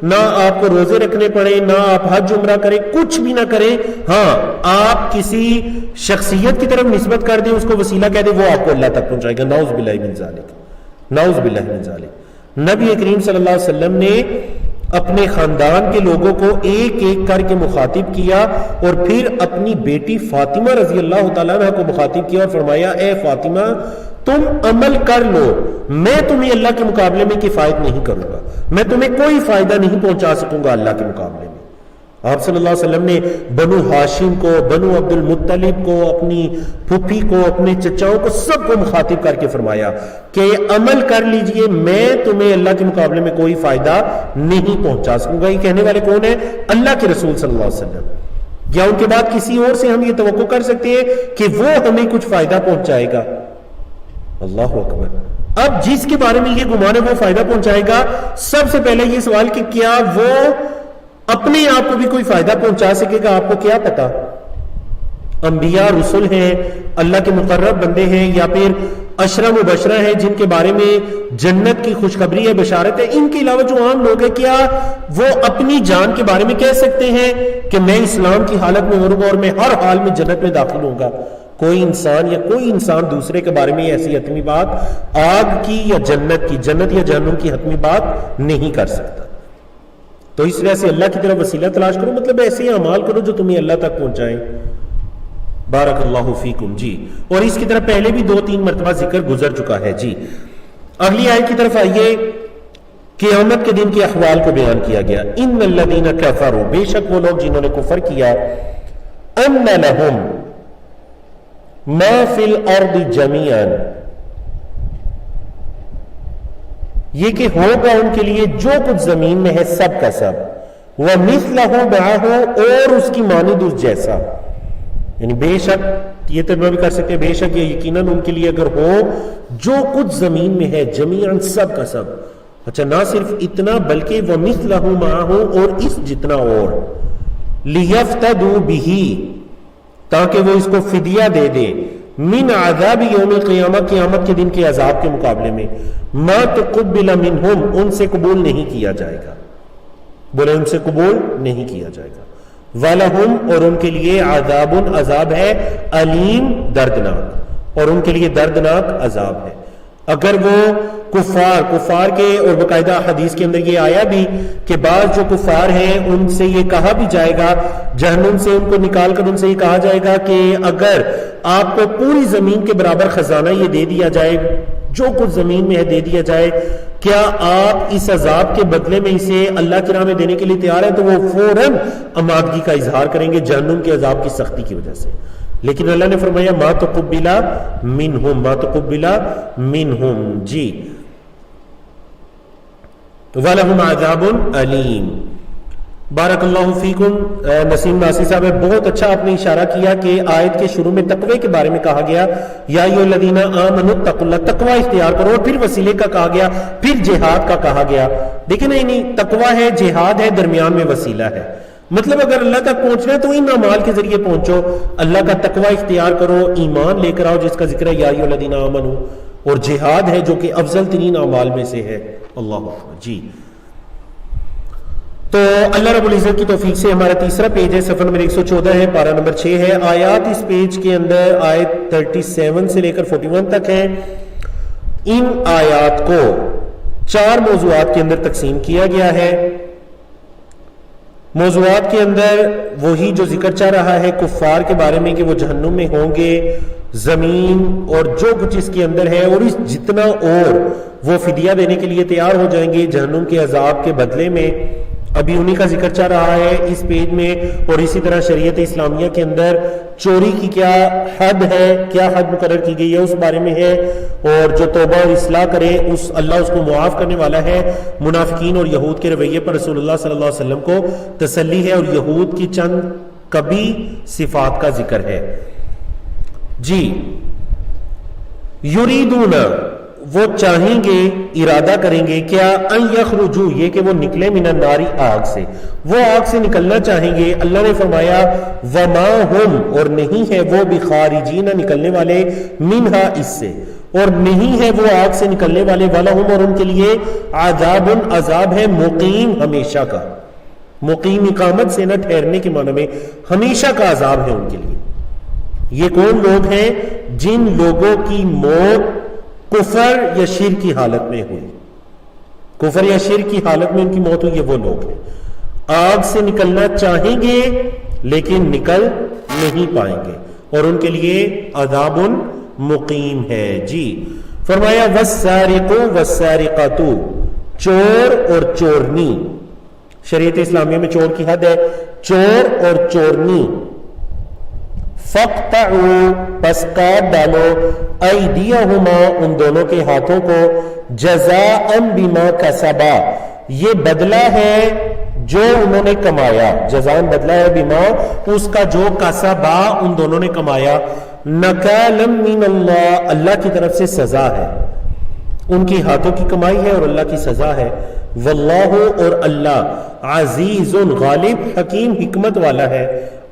نہ آپ کو روزے رکھنے پڑے, نہ آپ حج عمرہ کریں, کچھ بھی نہ کریں. ہاں آپ کسی شخصیت کی طرف نسبت کر دیں, اس کو وسیلہ کہہ دیں, وہ آپ کو اللہ تک پہنچائے گا. نعوذ باللہ من ذالک, نعوذ باللہ من ذالک. نبی کریم صلی اللہ علیہ وسلم نے اپنے خاندان کے لوگوں کو ایک ایک کر کے مخاطب کیا اور پھر اپنی بیٹی فاطمہ رضی اللہ تعالیٰ عنہ کو مخاطب کیا اور فرمایا اے فاطمہ تم عمل کر لو، میں تمہیں اللہ کے مقابلے میں کفایت نہیں کروں گا، میں تمہیں کوئی فائدہ نہیں پہنچا سکوں گا اللہ کے مقابلے میں۔ آپ صلی اللہ علیہ وسلم نے بنو ہاشم کو، بنو عبد المطلب کو، اپنی پھپھی کو، اپنے چچاؤں کو، سب کو مخاطب کر کے فرمایا کہ عمل کر لیجئے، میں تمہیں اللہ کے مقابلے میں کوئی فائدہ نہیں پہنچا سکوں گا۔ یہ کہنے والے کون ہیں؟ اللہ کے رسول صلی اللہ علیہ وسلم۔ یا ان کے بعد کسی اور سے ہم یہ توقع کر سکتے ہیں کہ وہ ہمیں کچھ فائدہ پہنچائے گا؟ اللہ اکبر۔ اب جس کے بارے میں یہ گمان ہے وہ فائدہ پہنچائے گا، سب سے پہلے یہ سوال کہ کیا وہ اپنے آپ کو بھی کوئی فائدہ پہنچا سکے گا؟ آپ کو کیا پتا؟ انبیاء رسول ہیں، اللہ کے مقرب بندے ہیں، یا پھر عشرہ مبشرہ ہیں جن کے بارے میں جنت کی خوشخبری ہے، بشارت ہے، ان کے علاوہ جو عام لوگ ہیں کیا وہ اپنی جان کے بارے میں کہہ سکتے ہیں کہ میں اسلام کی حالت میں ہوں اور میں ہر حال میں جنت میں داخل ہوں گا؟ کوئی انسان دوسرے کے بارے میں ایسی حتمی بات آگ کی یا جنت یا جہنم کی حتمی بات نہیں کر سکتا۔ تو اس وجہ سے اللہ کی طرف وسیلہ تلاش کرو، مطلب ایسے اعمال کرو جو تمہیں اللہ تک پہنچائیں۔ بارک اللہ فیکم۔ جی، اور اس کی طرف پہلے بھی 2-3 مرتبہ ذکر گزر چکا ہے۔ جی، اگلی آیت کی طرف آئیے۔ قیامت کے دن کے احوال کو بیان کیا گیا۔ ان الذین کفروا، بے شک وہ لوگ جنہوں نے کفر کیا، ان لہم ما فی الارض جمیعا، یہ کہ ہوگا ان کے لیے جو کچھ زمین میں ہے سب کا سب، وَمِثْلَهُ مَعَهُ، اور اس کی مانند اس جیسا، یعنی بے شک یہ ترجمہ بھی کر سکتے ہیں بے شک یہ یقیناً ان کے لیے اگر ہو جو کچھ زمین میں ہے، جمیعاً سب کا سب، اچھا نہ صرف اتنا بلکہ وَمِثْلَهُ مَعَهُ، اور اس جتنا اور، لِيَفْتَدُوا بِهِ، تاکہ وہ اس کو فدیہ دے دے، من عذاب یوم القیامہ، قیامت کے دن کے عذاب کے مقابلے میں، ما تقبل منہم، ان سے قبول نہیں کیا جائے گا، بولے ان سے قبول نہیں کیا جائے گا، وَلَهُمْ، اور ان کے لیے عذاب، عذاب ہے، علیم، دردناک، اور ان کے لیے دردناک عذاب ہے۔ اگر وہ کفار کے، اور باقاعدہ حدیث کے اندر یہ آیا بھی کہ بعض جو کفار ہیں ان سے یہ کہا بھی جائے گا، جہنم سے ان کو نکال کر ان سے یہ کہا جائے گا کہ اگر آپ کو پوری زمین کے برابر خزانہ یہ دے دیا جائے، جو کچھ زمین میں ہے دے دیا جائے، کیا آپ اس عذاب کے بدلے میں اسے اللہ کی راہ میں دینے کے لیے تیار ہیں؟ تو وہ فوراً آمادگی کا اظہار کریں گے جہنم کے عذاب کی سختی کی وجہ سے۔ لیکن اللہ نے فرمایا ما تقبل منہم، ما تقبل منہم، جی، وَلَهُمْ عَذَابٌ عَلِيمٌ۔ بارک اللہ فیکم۔ نسیم ناصری صاحب ہے، بہت اچھا آپ نے اشارہ کیا کہ آیت کے شروع میں تقوی کے بارے میں کہا گیا، یا ایھا الذین آمنوا اتقوا اللہ، تقوی اختیار کرو، اور پھر وسیلے کا کہا گیا، پھر جہاد کا کہا گیا۔ دیکھیں نہیں، تقوی ہے، جہاد ہے، درمیان میں وسیلہ ہے، مطلب اگر اللہ تک پہنچنا ہے تو ان اعمال کے ذریعے پہنچو، اللہ کا تقوی اختیار کرو، ایمان لے کر آؤ جس کا ذکر ہے یا ایھا الذین آمنوا، اور جہاد ہے جو کہ افضل ترین اعمال میں سے ہے۔ اللہ اکبر۔ جی، تو اللہ رب العزت کی توفیق سے ہمارا تیسرا پیج ہے، صفحہ نمبر 114 ہے، پارہ نمبر 6 ہے۔ آیات اس پیج کے اندر آیت 37 سے لے کر 41 تک ہے۔ ان آیات کو 4 موضوعات کے اندر تقسیم کیا گیا ہے۔ موضوعات کے اندر وہی جو ذکر چل رہا ہے کفار کے بارے میں کہ وہ جہنم میں ہوں گے، زمین اور جو کچھ اس کے اندر ہے، اور اس جتنا اور وہ فدیہ دینے کے لیے تیار ہو جائیں گے جہنم کے عذاب کے بدلے میں، ابھی انہی کا ذکر چل رہا ہے اس پیج میں۔ اور اسی طرح شریعت اسلامیہ کے اندر چوری کی کیا حد ہے، کیا حد مقرر کی گئی ہے اس بارے میں ہے، اور جو توبہ اور اصلاح کرے اللہ اس کو معاف کرنے والا ہے۔ منافقین اور یہود کے رویے پر رسول اللہ صلی اللہ علیہ وسلم کو تسلی ہے، اور یہود کی چند کبھی صفات کا ذکر ہے۔ جی، یریدون، وہ چاہیں گے، ارادہ کریں گے، کیا ان یخرجوا، یہ کہ وہ نکلے، من النار، آگ سے، وہ آگ سے نکلنا چاہیں گے۔ اللہ نے فرمایا وما ہم، اور نہیں ہے وہ، بخارجین، نکلنے والے، منہا، اس سے، اور نہیں ہے وہ آگ سے نکلنے والے، ولہم، اور ان کے لیے عذاب، عذاب ہے، مقیم، ہمیشہ کا، مقیم اقامت سے نہ ٹھہرنے کے معنی میں، ہمیشہ کا عذاب ہے ان کے لیے۔ یہ کون لوگ ہیں؟ جن لوگوں کی موت کفر یا شرک کی حالت میں ہوئی، کفر یا شرک کی حالت میں ان کی موت ہوئی، یہ وہ لوگ ہیں آگ سے نکلنا چاہیں گے لیکن نکل نہیں پائیں گے، اور ان کے لیے عذاب مقیم ہے۔ جی فرمایا والسارق والسارقۃ، چور اور چورنی، شریعت اسلامیہ میں چور کی حد ہے چور اور چورنی، فَاقْطَعُوا پس کاٹ ڈالو، ایدیہما ان دونوں کے ہاتھوں کو، جزاء بما کسبا یہ بدلہ ہے جو انہوں نے کمایا، جزاء بدلہ ہے بما اس کا جو کسبا ان دونوں نے کمایا، نکالا من اللہ اللہ کی طرف سے سزا ہے، ان کی ہاتھوں کی کمائی ہے اور اللہ کی سزا ہے، واللہ اور اللہ عزیز غالب حکیم حکمت والا ہے،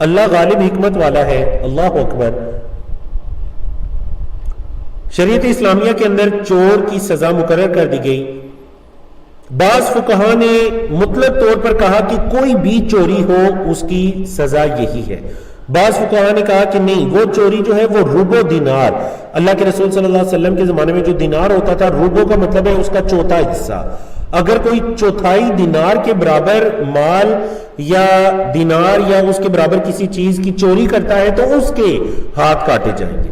اللہ غالب حکمت والا ہے۔ اللہ اکبر۔ شریعت اسلامیہ کے اندر چور کی سزا مقرر کر دی گئی۔ بعض فقہا نے مطلق طور پر کہا کہ کوئی بھی چوری ہو اس کی سزا یہی ہے، بعض فقہا نے کہا کہ نہیں، وہ چوری جو ہے وہ ربع دینار، اللہ کے رسول صلی اللہ علیہ وسلم کے زمانے میں جو دینار ہوتا تھا، ربع کا مطلب ہے اس کا چوتھا حصہ، اگر کوئی چوتھائی دینار کے برابر مال یا دینار یا اس کے برابر کسی چیز کی چوری کرتا ہے تو اس کے ہاتھ کاٹے جائیں گے،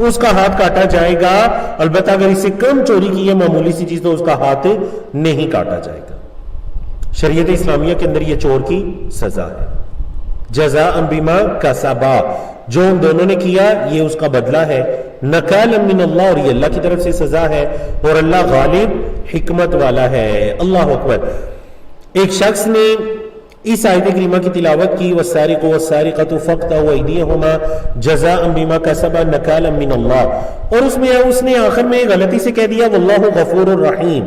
اس کا ہاتھ کاٹا جائے گا، البتہ اگر اسے کم چوری کی ہے معمولی سی چیز تو اس کا ہاتھ نہیں کاٹا جائے گا۔ شریعت اسلامیہ کے اندر یہ چور کی سزا ہے، جزاء بما کسبا جو ان دونوں نے کیا یہ اس کا بدلہ ہے، نکالا من اللہ اور یہ اللہ کی طرف سے سزا ہے، اور اللہ غالب حکمت والا ہے۔ اللہ اکبر۔ ایک شخص نے اس آیت کریمہ کی تلاوت کی، والسارق والسارقۃ فاقطعوا ایدیہما جزاء بما کسبا نکالا من اللہ، اور اس نے آخر میں غلطی سے کہہ دیا واللہ غفور الرحیم،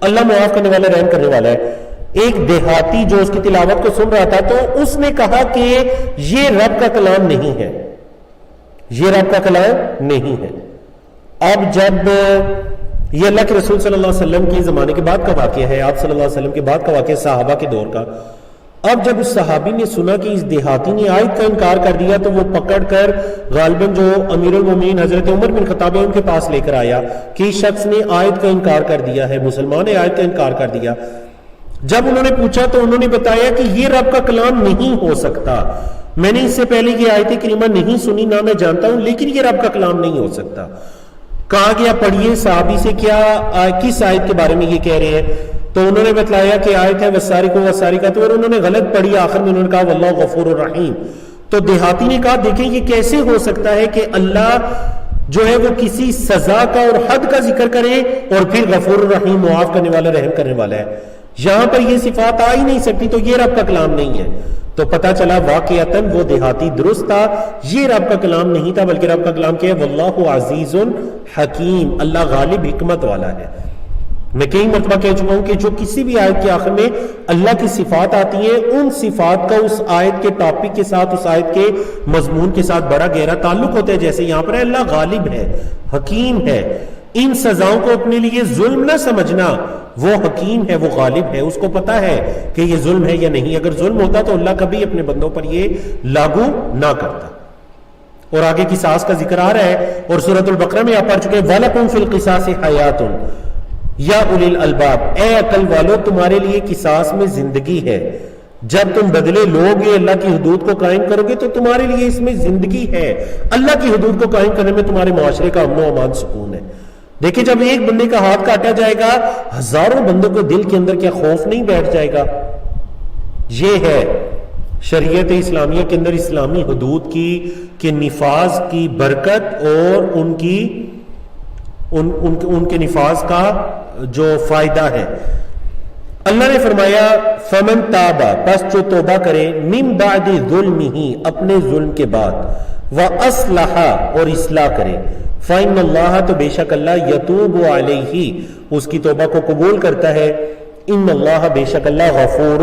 اللہ معاف کرنے والا رحم کرنے والا ہے۔ ایک دیہاتی جو اس کی تلاوت کو سن رہا تھا تو اس نے کہا کہ یہ رب کا کلام نہیں ہے، یہ رب کا کلام نہیں ہے۔ اب جب یہ اللہ کے رسول صلی اللہ علیہ وسلم کے زمانے کے بعد کا واقعہ ہے، آپ صلی اللہ علیہ وسلم کے بعد کا واقعہ، صحابہ کے دور کا، اب جب اس صحابی نے سنا کہ اس دیہاتی نے آیت کا انکار کر دیا تو وہ پکڑ کر غالباً جو امیر المومنین حضرت عمر بن خطاب ان کے پاس لے کر آیا کہ اس شخص نے آیت کا انکار کر دیا ہے، مسلمان نے آیت کا انکار کر دیا۔ جب انہوں نے پوچھا تو انہوں نے بتایا کہ یہ رب کا کلام نہیں ہو سکتا، میں نے اس سے پہلے یہ آیت کریمہ نہیں سنی، نہ میں جانتا ہوں، لیکن یہ رب کا کلام نہیں ہو سکتا۔ کہا گیا پڑھیے صحابی سے کیا کس آیت کے بارے میں یہ کہہ رہے ہیں، تو انہوں نے بتلایا کہ آیت ہے والسارق والسارقۃ، اور انہوں نے غلط پڑھی، آخر میں انہوں نے کہا واللہ غفور الرحیم۔ تو دیہاتی نے کہا دیکھیں یہ کیسے ہو سکتا ہے کہ اللہ جو ہے وہ کسی سزا کا اور حد کا ذکر کرے اور پھر غفور الرحیم معاف کرنے والا رحم کرنے والا ہے، یہاں پر یہ صفات آ ہی نہیں سکتی، تو یہ رب کا کلام نہیں ہے۔ تو پتہ چلا واقعتاً وہ دیہاتی درست تھا، یہ رب کا کلام نہیں تھا، بلکہ رب کا کلام کیا ہے، واللہ عزیز حکیم، اللہ غالب حکمت والا ہے۔ میں کئی مرتبہ کہہ چکا ہوں کہ جو کسی بھی آیت کے آخر میں اللہ کی صفات آتی ہیں، ان صفات کا اس آیت کے ٹاپک کے ساتھ، اس آیت کے مضمون کے ساتھ بڑا گہرا تعلق ہوتا ہے۔ جیسے یہاں پر ہے اللہ غالب ہے، حکیم ہے، ان سزاؤں کو اپنے لیے ظلم نہ سمجھنا، وہ حکیم ہے، وہ غالب ہے، اس کو پتا ہے کہ یہ ظلم ہے یا نہیں، اگر ظلم ہوتا تو اللہ کبھی اپنے بندوں پر یہ لاگو نہ کرتا۔ اور آگے قصاص کا ذکر آ رہا ہے، اور سورۃ البقرہ میں آپ پڑھ چکے ہیں وَلَكُمْ فِي الْقِصَاصِ حَيَاتٌ یا اولی الالباب، اے عقل والو تمہارے لیے قصاص میں زندگی ہے، جب تم بدلے لو گے اللہ کی حدود کو قائم کرو گے تو تمہارے لیے اس میں زندگی ہے، اللہ کی حدود کو قائم کرنے میں تمہارے معاشرے کا امن و امان سکون ہے۔ دیکھیں جب ایک بندے کا ہاتھ کاٹا جائے گا ہزاروں بندوں کے دل کے اندر کیا خوف نہیں بیٹھ جائے گا؟ یہ ہے شریعت اسلامیہ کے اندر اسلامی حدود کی کہ نفاذ کی برکت اور ان کے نفاذ کا جو فائدہ ہے۔ اللہ نے فرمایا فمن تابا، پس جو توبہ کرے، من بعد ظلمہ، اپنے ظلم کے بعد، واصلح، اور اصلاح کرے، فإن اللہ، تو بے شک اللہ، یتوب علیہ، اس کی توبہ کو قبول کرتا ہے، ان اللہ، بے شک اللہ، غفور،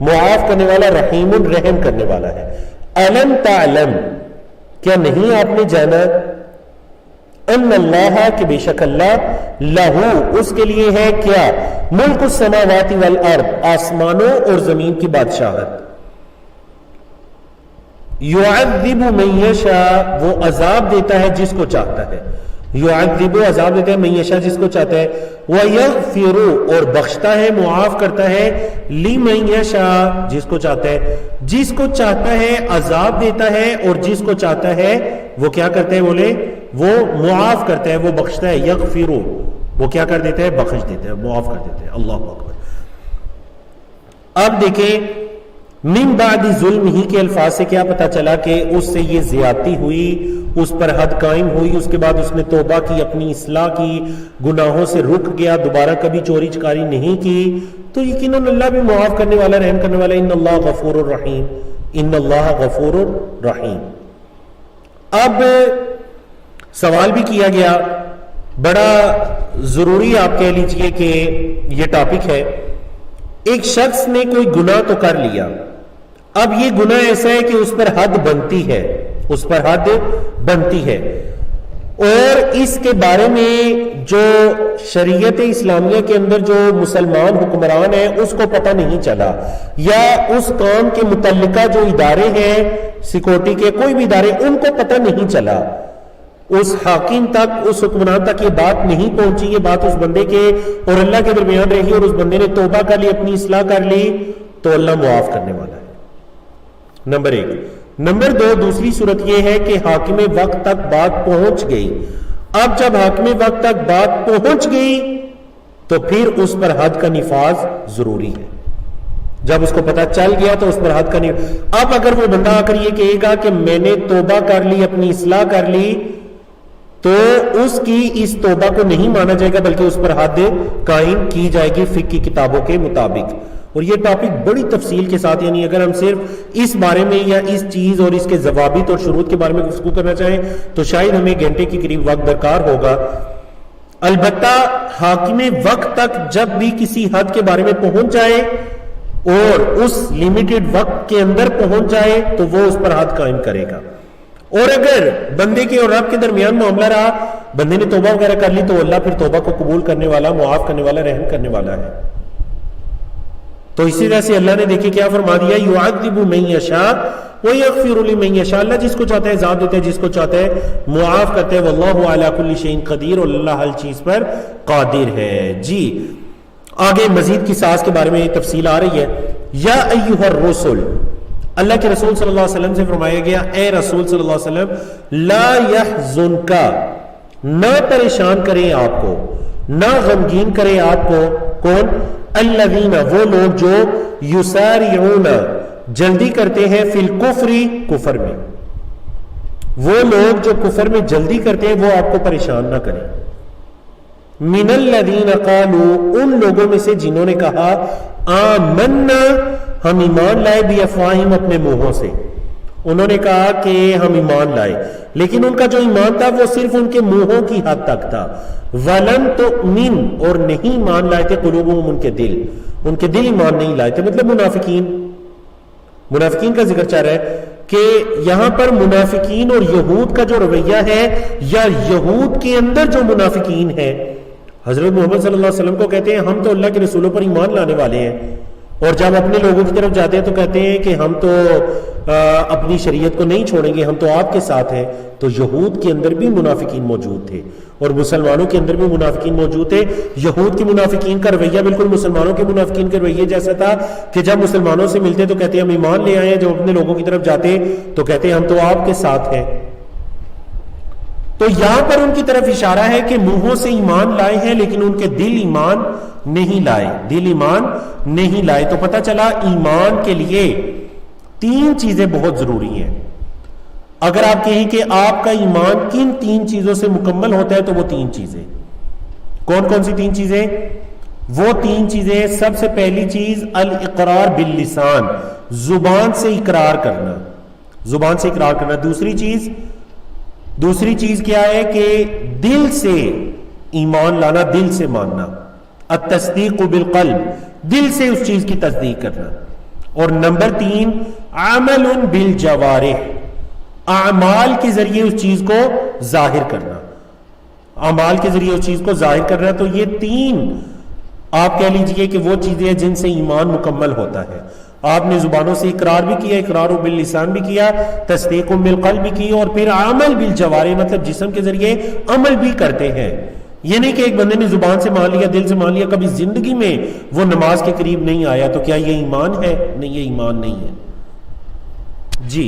معاف کرنے والا، رحیم، رحم کرنے والا ہے۔ الم تعلم، کیا نہیں آپ نے جانا، ان اللہ، کہ بے شک اللہ، لہو، اس کے لیے ہے کیا، ملک السماوات والارض، آسمانوں اور زمین کی بادشاہت، یعذب من یشاء، وہ عذاب دیتا ہے جس کو چاہتا ہے، یعذب عذاب دیتا ہے من یشاء جس کو چاہتا ہے، ویغفر اور بخشتا ہے معاف کرتا ہے لمن یشاء جس کو چاہتا ہے، جس کو چاہتا ہے عذاب دیتا ہے اور جس کو چاہتا ہے وہ کیا کرتا ہے، بولے وہ معاف کرتا ہے، وہ بخشتا ہے، یغفر وہ کیا کر دیتا ہے، بخش دیتا ہے، معاف کر دیتا ہے۔ اللہ اکبر۔ اب دیکھیں من بعد ظلم ہی کے الفاظ سے کیا پتا چلا کہ اس سے یہ زیادتی ہوئی، اس پر حد قائم ہوئی، اس کے بعد اس نے توبہ کی، اپنی اصلاح کی، گناہوں سے رک گیا، دوبارہ کبھی چوری چکاری نہیں کی، تو یقیناً اللہ بھی معاف کرنے والا، رحم کرنے والا۔ ان اللہ غفور الرحیم، ان اللہ غفور الرحیم۔ اب سوال بھی کیا گیا، بڑا ضروری آپ کہہ لیجئے کہ یہ ٹاپک ہے، ایک شخص نے کوئی گناہ تو کر لیا، اب یہ گناہ ایسا ہے کہ اس پر حد بنتی ہے، اس پر حد بنتی ہے، اور اس کے بارے میں جو شریعت اسلامیہ کے اندر جو مسلمان حکمران ہیں اس کو پتہ نہیں چلا، یا اس کام کے متعلقہ جو ادارے ہیں سیکورٹی کے کوئی بھی ادارے ان کو پتہ نہیں چلا، اس حاکم تک، اس حکمران تک یہ بات نہیں پہنچی، یہ بات اس بندے کے اور اللہ کے درمیان رہی اور اس بندے نے توبہ کر لی، اپنی اصلاح کر لی، تو اللہ معاف کرنے والا ہے۔ نمبر ایک۔ نمبر دو، دوسری صورت یہ ہے کہ حاکم وقت تک بات پہنچ گئی، اب جب حاکم وقت تک بات پہنچ گئی تو پھر اس پر حد کا نفاذ ضروری ہے، جب اس کو پتا چل گیا تو اس پر حد کا نفاذ۔ اب اگر وہ بندہ آ کر یہ کہے گا کہ میں نے توبہ کر لی، اپنی اصلاح کر لی، تو اس کی اس توبہ کو نہیں مانا جائے گا بلکہ اس پر حد قائم کی جائے گی فقہ کی کتابوں کے مطابق۔ اور یہ ٹاپک بڑی تفصیل کے ساتھ، یعنی اگر ہم صرف اس بارے میں یا اس چیز اور اس کے ضوابط اور شروط کے بارے میں گفتگو کرنا چاہیں تو شاید ہمیں گھنٹے کے قریب وقت درکار ہوگا۔ البتہ حاکم وقت تک جب بھی کسی حد کے بارے میں پہنچ جائے اور اس لیمیٹڈ وقت کے اندر پہنچ جائے تو وہ اس پر حد قائم کرے گا، اور اگر بندے کے اور رب کے درمیان معاملہ رہا، بندے نے توبہ وغیرہ کر لی، تو اللہ پھر توبہ کو قبول کرنے والا، معاف کرنے والا، رحم کرنے والا ہے۔ تو اسی طرح سے اللہ نے دیکھیں کیا فرما دیا، یعذب من یشاء ویغفر لمن یشاء، اللہ جس کو چاہتا ہے عذاب دیتا ہے، جس کو چاہتا ہے معاف کرتا ہے، واللہ علی کل شیء قدیر، اور اللہ ہر چیز پر قادر ہے۔ جی آگے مزید قصاص کے بارے میں تفصیل آ رہی ہے۔ یا ایھا الرسل، اللہ کے رسول صلی اللہ علیہ وسلم سے فرمایا گیا، اے رسول صلی اللہ علیہ وسلم، لا یحزنک، نہ پریشان کریں آپ کو، نہ غمگین کریں آپ کو، کون؟ الذین، وہ لوگ جو یسارعون، جلدی کرتے ہیں، فی الکفر، کفر میں، وہ لوگ جو کفر میں جلدی کرتے ہیں وہ آپ کو پریشان نہ کریں۔ من الذین قالوا، ان لوگوں میں سے جنہوں نے کہا آمنا، ہم ایمان لائے، بافواہہم، اپنے منہوں سے، انہوں نے کہا کہ ہم ایمان لائے، لیکن ان کا جو ایمان تھا وہ صرف ان کے منہوں کی حد تک تھا۔ ولم تؤمن، اور نہیں ایمان لائے تھے، قلوبہم، ان کے دل ایمان نہیں لائے تھے، مطلب منافقین کا ذکر چاہ رہا ہے کہ یہاں پر منافقین اور یہود کا جو رویہ ہے، یا یہود کے اندر جو منافقین ہیں، حضرت محمد صلی اللہ علیہ وسلم کو کہتے ہیں ہم تو اللہ کے رسولوں پر ایمان لانے والے ہیں، اور جب اپنے لوگوں کی طرف جاتے ہیں تو کہتے ہیں کہ ہم تو اپنی شریعت کو نہیں چھوڑیں گے، ہم تو آپ کے ساتھ ہیں۔ تو یہود کے اندر بھی منافقین موجود تھے اور مسلمانوں کے اندر بھی منافقین موجود تھے۔ یہود کے منافقین کا رویہ بالکل مسلمانوں کے منافقین کے رویے جیسا تھا کہ جب مسلمانوں سے ملتے تو کہتے ہیں ہم ایمان لے آئے ہیں، جب اپنے لوگوں کی طرف جاتے تو کہتے ہیں ہم تو آپ کے ساتھ ہیں۔ تو یہاں پر ان کی طرف اشارہ ہے کہ منہوں سے ایمان لائے ہیں لیکن ان کے دل ایمان نہیں لائے، دل ایمان نہیں لائے۔ تو پتہ چلا ایمان کے لیے تین چیزیں بہت ضروری ہیں۔ اگر آپ کہیں کہ آپ کا ایمان کن تین چیزوں سے مکمل ہوتا ہے تو وہ تین چیزیں کون کون سی تین چیزیں؟ وہ تین چیزیں، سب سے پہلی چیز الاقرار باللسان، زبان سے اقرار کرنا، زبان سے اقرار کرنا۔ دوسری چیز کیا ہے کہ دل سے ایمان لانا، دل سے ماننا، التصدیق بالقلب، دل سے اس چیز کی تصدیق کرنا۔ اور نمبر تین عمل بالجوارح، اعمال کے ذریعے اس چیز کو ظاہر کرنا، اعمال کے ذریعے اس چیز کو ظاہر کرنا۔ تو یہ تین آپ کہہ لیجئے کہ وہ چیزیں ہیں جن سے ایمان مکمل ہوتا ہے۔ آپ نے زبانوں سے اقرار بھی کیا، اقرار باللسان بھی کیا، تصدیق بالقلب بھی کی، اور پھر عمل بالجوارح مطلب جسم کے ذریعے عمل بھی کرتے ہیں۔ یہ نہیں کہ ایک بندے نے زبان سے مان لیا، دل سے مان لیا، کبھی زندگی میں وہ نماز کے قریب نہیں آیا، تو کیا یہ ایمان ہے؟ نہیں، یہ ایمان نہیں ہے جی۔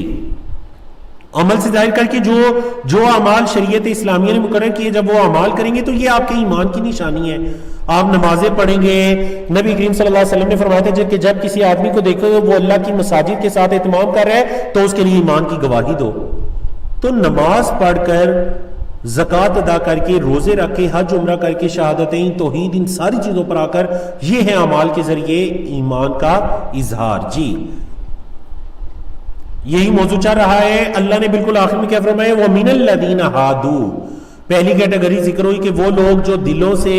عمل سے ظاہر کر کے جو اعمال شریعت اسلامیہ نے مقرر کیے، جب وہ اعمال کریں گے تو یہ آپ کے ایمان کی نشانی ہے۔ آپ نمازیں پڑھیں گے، نبی کریم صلی اللہ علیہ وسلم نے فرمایا تھا کہ جب کسی آدمی کو دیکھو وہ اللہ کی مساجد کے ساتھ اہتمام کر رہا ہے تو اس کے لیے ایمان کی گواہی دو۔ تو نماز پڑھ کر، زکوٰۃ ادا کر کے، روزے رکھ کے، حج عمرہ کر کے، شہادتین، توحید، ان ساری چیزوں پر آ کر یہ ہے اعمال کے ذریعے ایمان کا اظہار جی۔ یہی موضوع چل رہا ہے۔ اللہ نے بالکل آخر میں کیا فرمایا؟ وَمِنَ الَّذِينَ هَادُوا، پہلی کیٹیگری ذکر ہوئی کہ وہ لوگ جو دلوں سے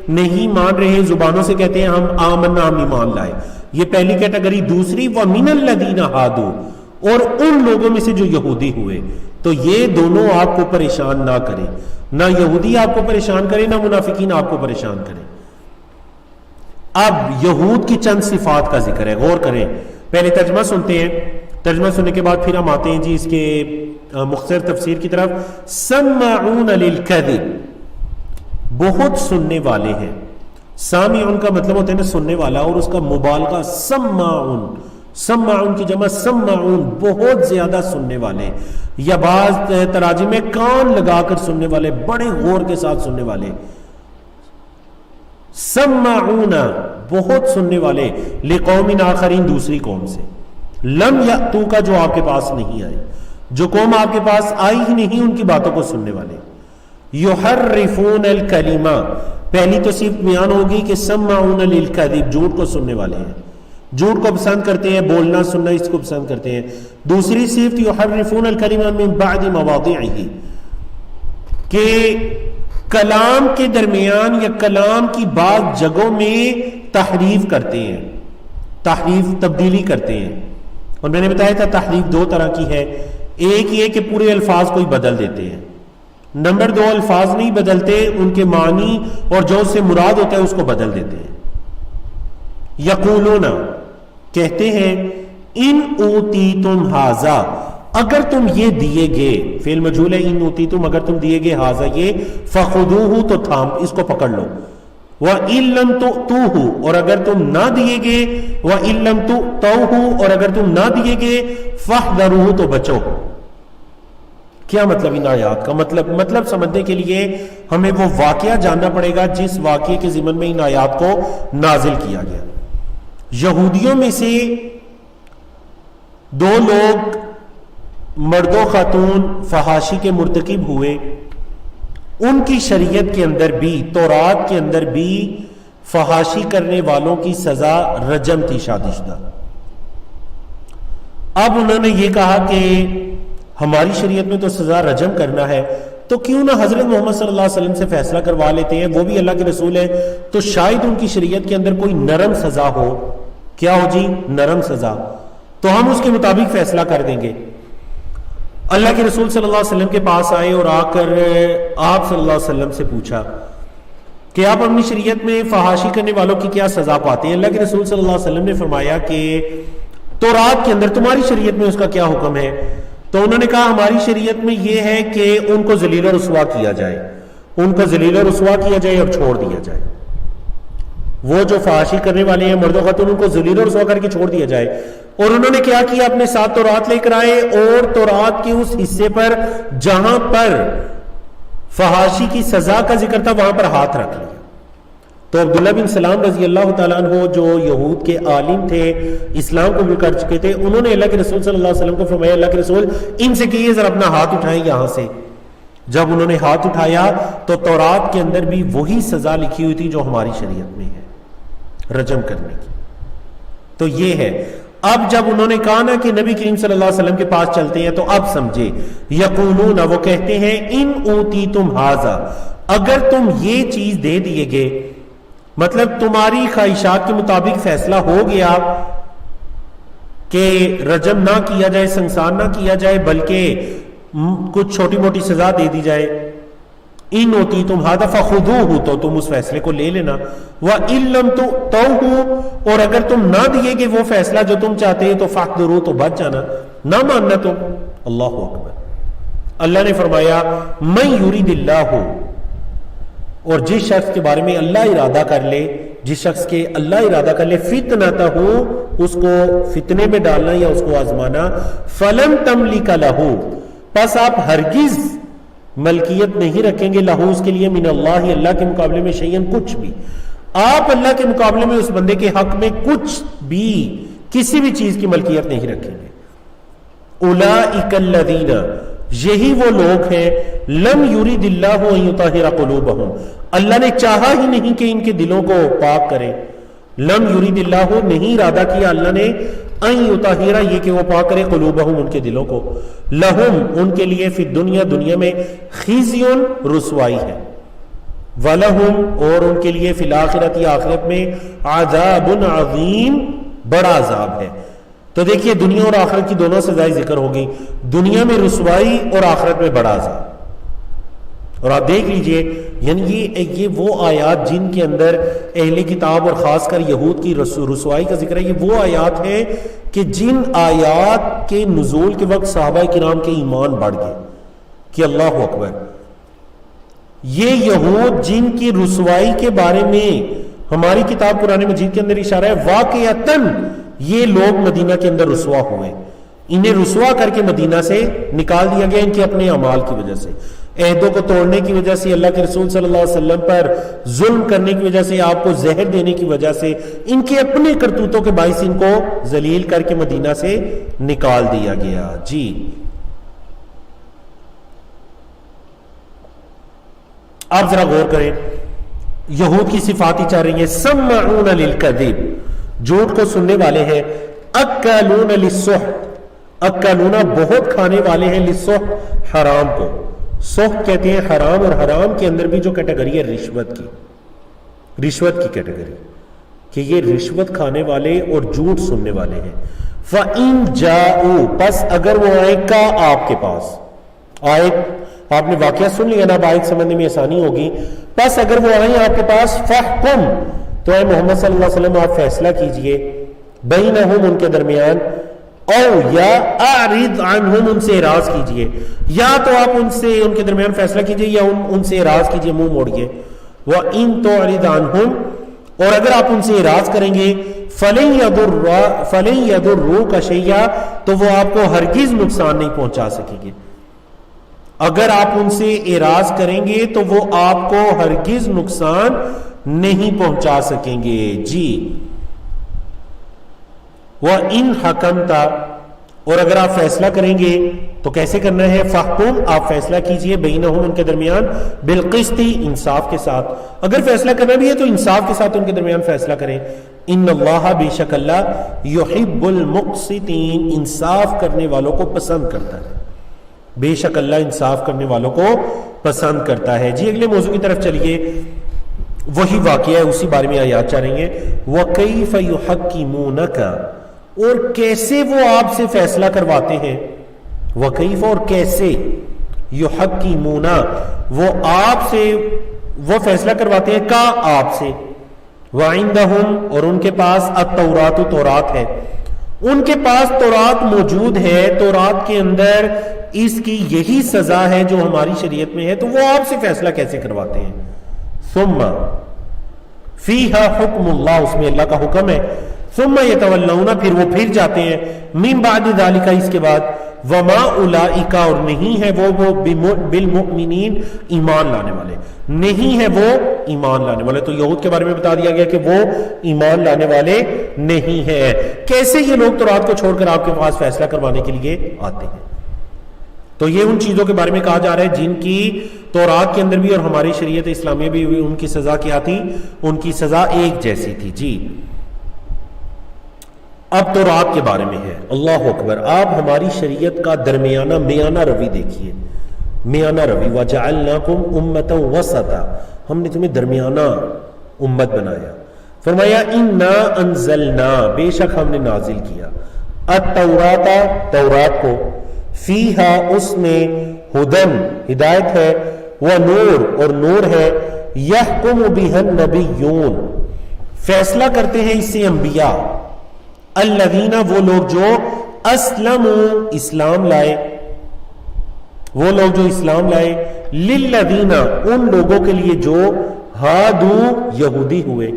نہیں مان رہے، زبانوں سے کہتے ہیں ہم آمنا، ہم ایمان لائے، یہ پہلی کیٹیگری۔ دوسری وَمِنَ الَّذِينَ هَادُوا، اور ان لوگوں میں سے جو یہودی ہوئے۔ تو یہ دونوں آپ کو پریشان نہ کریں، نہ یہودی آپ کو پریشان کریں، نہ منافقین آپ کو پریشان کریں۔ اب یہود کی چند صفات کا ذکر ہے، غور کریں۔ پہلے ترجمہ سنتے ہیں، ترجمہ سننے کے بعد پھر ہم آتے ہیں جی اس کے مختصر تفسیر کی طرف۔ سماعون للکذب، بہت سننے والے ہیں۔ سامعون کا مطلب ہوتا ہے نا سننے والا، اور اس کا مبالغہ سماعون، سماعون کی جمع سماعون، بہت زیادہ سننے والے، یا بعض تراجم میں کان لگا کر سننے والے، بڑے غور کے ساتھ سننے والے۔ سماعون، بہت سننے والے، لقوم آخرین، دوسری قوم سے، لم یأتو کا جو آپ کے پاس نہیں آئے، جو قوم آپ کے پاس آئی ہی نہیں ان کی باتوں کو سننے والے۔ یحرفون الکلمہ، پہلی تو صرف بیان ہوگی کہ سماعون للکذب، جھوٹ کو سننے والے ہیں، جھوٹ کو پسند کرتے ہیں، بولنا سننا اس کو پسند کرتے ہیں۔ دوسری صرف یحرفون الکلمہ من بعد مواضعہ، کہ کلام کے درمیان یا کلام کی بعض جگہوں میں تحریف کرتے ہیں، تحریف تبدیلی کرتے ہیں۔ اور میں نے بتایا تھا تحریف دو طرح کی ہے، ایک یہ کہ پورے الفاظ کو ہی بدل دیتے ہیں، نمبر دو الفاظ نہیں بدلتے، ان کے معنی اور جو اس سے مراد ہوتا ہے اس کو بدل دیتے ہیں۔ یقولون، کہتے ہیں، ان اوتیتم ھذا، اگر تم یہ دیے گے، فعل مجہول ہے، ان اوتیتم، اگر تم دیے گے، ھذا یہ، فخذوہ، تو تھام اس کو پکڑ لو، وَإِن لَّمْ تُؤْتُوهُ، اور اگر تم نہ دیے گے، وَإِن لَّمْ تُؤْتُوهُ، اور اگر تم نہ دیے گے، فَاحْذَرُوهُ، تو بچو۔ کیا مطلب ان آیات کا؟ مطلب سمجھنے کے لیے ہمیں وہ واقعہ جاننا پڑے گا جس واقعے کے ضمن میں ان آیات کو نازل کیا گیا۔ یہودیوں میں سے دو لوگ مرد و خاتون فحاشی کے مرتکب ہوئے، ان کی شریعت کے اندر بھی، تورات کے اندر بھی فحاشی کرنے والوں کی سزا رجم تھی، شادی شدہ۔ اب انہوں نے یہ کہا کہ ہماری شریعت میں تو سزا رجم کرنا ہے، تو کیوں نہ حضرت محمد صلی اللہ علیہ وسلم سے فیصلہ کروا لیتے ہیں، وہ بھی اللہ کے رسول ہیں، تو شاید ان کی شریعت کے اندر کوئی نرم سزا ہو۔ کیا ہو جی؟ نرم سزا، تو ہم اس کے مطابق فیصلہ کر دیں گے۔ اللہ کے رسول صلی اللہ علیہ وسلم کے پاس آئے اور آ کر آپ صلی اللہ علیہ وسلم سے پوچھا کہ آپ اپنی شریعت میں فحاشی کرنے والوں کی کیا سزا پاتے ہیں؟ اللہ کے رسول صلی اللہ علیہ وسلم نے فرمایا کہ تورات کے اندر تمہاری شریعت میں اس کا کیا حکم ہے؟ تو انہوں نے کہا ہماری شریعت میں یہ ہے کہ ان کو ذلیل و رسوا کیا جائے، ان کو ذلیل و رسوا کیا جائے اور چھوڑ دیا جائے۔ وہ جو فحاشی کرنے والے ہیں مرد و خاتون، ان کو ذلیل و رسوا کر کے چھوڑ دیا جائے۔ اور انہوں نے کیا کیا؟ اپنے ساتھ تورات لے کر آئے، اور تورات کے اس حصے پر جہاں پر فحاشی کی سزا کا ذکر تھا وہاں پر ہاتھ رکھ لیا۔ تو عبداللہ بن سلام رضی اللہ تعالیٰ عنہ جو یہود کے عالم تھے، اسلام قبول کر چکے تھے، انہوں نے اللہ کے رسول صلی اللہ علیہ وسلم کو فرمایا اللہ کے رسول ان سے کہیے ذرا اپنا ہاتھ اٹھائیں یہاں سے۔ جب انہوں نے ہاتھ اٹھایا تو تورات کے اندر بھی وہی سزا لکھی ہوئی تھی جو ہماری شریعت میں ہے، رجم کرنے کی۔ تو یہ ہے۔ اب جب انہوں نے کہا نا کہ نبی کریم صلی اللہ علیہ وسلم کے پاس چلتے ہیں، تو اب سمجھے، یقولون، وہ کہتے ہیں، ان اوتیتم ھذا، اگر تم یہ چیز دے دیے گے، مطلب تمہاری خواہشات کے مطابق فیصلہ ہو گیا کہ رجم نہ کیا جائے، سنسار نہ کیا جائے، بلکہ کچھ چھوٹی موٹی سزا دے دی جائے، ان ہوتی تم ہادہ فخذوہ تو تم اس فیصلے کو لے لینا، وَإِن لَّمْ تُؤْتَوْهُ اور اگر تم نہ دیے گے وہ فیصلہ جو تم چاہتے ہیں تو فاحذروا تو بچ جانا، نہ ماننا تم۔ اللہ اکبر۔ اللہ نے فرمایا من یرید اللہ، اور جس شخص کے بارے میں اللہ ارادہ کر لے، جس شخص کے اللہ ارادہ کر لے فتنتہ، اس کو فتنے میں ڈالنا یا اس کو آزمانا، فلن تملک لہ پس آپ ہرگز ملکیت نہیں رکھیں گے لہو اس کے لیے من اللہ اللہ کے مقابلے میں شیئن کچھ بھی، آپ اللہ کے مقابلے میں اس بندے کے حق میں کچھ بھی کسی بھی چیز کی ملکیت نہیں رکھیں گے۔ اولئک الذین یہی وہ لوگ ہیں لم یرید اللہ ان یطہر قلوبہم اللہ نے چاہا ہی نہیں کہ ان کے دلوں کو پاک کرے، لم یرید اللہ نہیں ارادہ کیا اللہ نے ان یطہر یہ کہ وہ پاک کرے قلوبہم ان کے دلوں کو، لہم ان کے لیے فی الدنیا دنیا میں خزی رسوائی ہے، ولہم اور ان کے لیے فی الآخرۃ آخرت میں عذاب عظیم بڑا عذاب ہے۔ تو دیکھیے دنیا اور آخرت کی دونوں سزائیں ذکر ہوگی، دنیا میں رسوائی اور آخرت میں بڑا عذاب۔ اور آپ دیکھ لیجئے یعنی یہ وہ آیات جن کے اندر اہل کتاب اور خاص کر یہود کی رسوائی کا ذکر ہے، یہ وہ آیات ہیں کہ جن آیات کے نزول کے وقت صحابہ کرام کے ایمان بڑھ گئے کہ اللہ اکبر۔ یہ یہود جن کی رسوائی کے بارے میں ہماری کتاب قرآن مجید کے اندر اشارہ ہے، واقعتاً یہ لوگ مدینہ کے اندر رسوا ہوئے، انہیں رسوا کر کے مدینہ سے نکال دیا گیا ان کے اپنے اعمال کی وجہ سے، عہدوں کو توڑنے کی وجہ سے، اللہ کے رسول صلی اللہ علیہ وسلم پر ظلم کرنے کی وجہ سے، آپ کو زہر دینے کی وجہ سے، ان کے اپنے کرتوتوں کے باعث ان کو ذلیل کر کے مدینہ سے نکال دیا گیا۔ جی آپ ذرا غور کریں، یہود کی صفات ہی چاہ رہی ہیں، سمعون للکذب جھوٹ کو سننے والے ہیں، اکلون للسحت اکلون بہت کھانے والے ہیں، للسحت حرام کو، سحت کہتے ہیں حرام، اور حرام کے اندر بھی جو کیٹیگری ہے رشوت کی کیٹیگری، کہ یہ رشوت کھانے والے اور جھوٹ سننے والے ہیں۔ فَإِن جَاءُوا پس اگر وہ آئے کا آپ کے پاس، آیت آپ نے واقعہ سن لیا نا، آیت سمجھنے میں آسانی ہوگی، پس اگر وہ آئیں آپ کے پاس فَحْكُمْ تو اے محمد صلی اللہ علیہ وسلم آپ فیصلہ کیجئے، بینہم ان کے درمیان، او یا اعرض عنہم ان سے اعراض کیجئے، یا تو آپ ان سے ان کے درمیان فیصلہ کیجئے یا ان سے اعراض کیجئے، منہ موڑیے۔ وَإِن تُعْرِضْ عَنْهُمْ اور اگر آپ ان سے اعراض کریں گے، فَلَن يَضُرُّوكَ شَيْئًا تو وہ آپ کو ہرگز نقصان نہیں پہنچا سکیں گے، اگر آپ ان سے اعراض کریں گے تو وہ آپ کو ہرگز نقصان نہیں پہنچا سکیں گے۔ جی وَإِنْ حَكَمْتَ اور اگر آپ فیصلہ کریں گے تو کیسے کرنا ہے، فَحْكُمْ آپ فیصلہ کیجئے، بینہم ان کے درمیان، بالقسط انصاف کے ساتھ، اگر فیصلہ کرنا بھی ہے تو انصاف کے ساتھ ان کے درمیان فیصلہ کریں۔ ان اللہ بے شک اللہ یحب المقسطین انصاف کرنے والوں کو پسند کرتا ہے، بے شک اللہ انصاف کرنے والوں کو پسند کرتا ہے۔ جی اگلے موضوع کی طرف چلیے، وہی واقعہ ہے، اسی بارے میں آیات چاہ رہی ہیں۔ وَكَيْفَ يُحَكِّمُونَكَ اور کیسے وہ آپ سے فیصلہ کرواتے ہیں، وَكَيْفَ اور کیسے، يُحَكِّمُونَ وہ آپ سے وہ فیصلہ کرواتے ہیں کا آپ سے، وَعِندَهُمْ اور ان کے پاس التوراۃ تورات ہے، ان کے پاس تورات موجود ہے، تورات کے اندر اس کی یہی سزا ہے جو ہماری شریعت میں ہے، تو وہ آپ سے فیصلہ کیسے کرواتے ہیں۔ ثم فیہا حکم اللہ اس میں اللہ کا حکم ہے، ثم یتولون پھر وہ پھر جاتے ہیں، من بعد ذالک اس کے بعد، وما اولئک اور نہیں ہے وہ بالمؤمنین ایمان لانے والے، نہیں ہے وہ ایمان لانے والے۔ تو یہود کے بارے میں بتا دیا گیا کہ وہ ایمان لانے والے نہیں ہیں۔ کیسے یہ لوگ تورات کو چھوڑ کر آپ کے پاس فیصلہ کروانے کے لیے آتے ہیں؟ تو یہ ان چیزوں کے بارے میں کہا جا رہا ہے جن کی تورات کے اندر بھی اور ہماری شریعت اسلامیہ بھی ان کی سزا کیا تھی، ان کی سزا ایک جیسی تھی۔ جی اب تورات کے بارے میں ہے، اللہ اکبر، آپ ہماری شریعت کا درمیانہ میانہ روی دیکھیے، میانہ روی، وَجَعَلْنَاكُمْ أُمَّةً وَسَطًا ہم نے تمہیں درمیانہ امت بنایا، فرمایا اِنَّا أَنزَلْنَا بے شک ہم نے نازل کیا، التوراۃ تورات کو، فیہا اس میں ہدن ہدایت ہے، وَنُور اور نور ہے يَحْكُمُ بِهَا النَّبِيُّونَ فیصلہ کرتے ہیں اس سے انبیاء الذین وہ لوگ جو اسلموا اسلام لائے وہ لوگ جو اسلام لائے للذین ان لوگوں کے لیے جو ہادو یہودی ہوئے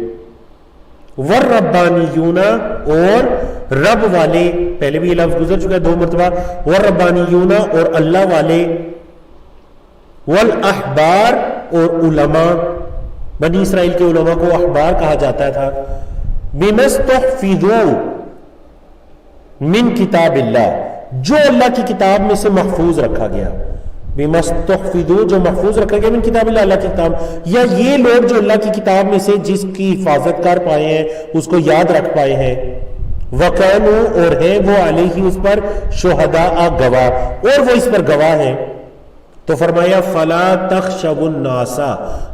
والربانیون اور رب والے پہلے بھی یہ لفظ گزر چکا ہے 2 مرتبہ والربانیون اور اللہ والے والاحبار اور علماء بنی اسرائیل کے علماء کو احبار کہا جاتا تھا بمستحفظوا من کتاب اللہ جو اللہ کی کتاب میں سے محفوظ رکھا گیا بمستحفظوا جو محفوظ رکھا گیا من کتاب اللہ اللہ کی کتاب یا یہ لوگ جو اللہ کی کتاب میں سے جس کی حفاظت کر پائے ہیں اس کو یاد رکھ پائے ہیں وَقَانُوا اور ہیں وہ علیہ اس پر شہداء گواہ اور وہ اس پر گواہ ہیں تو فرمایا فَلَا تَخْشَوُا النَّاسَ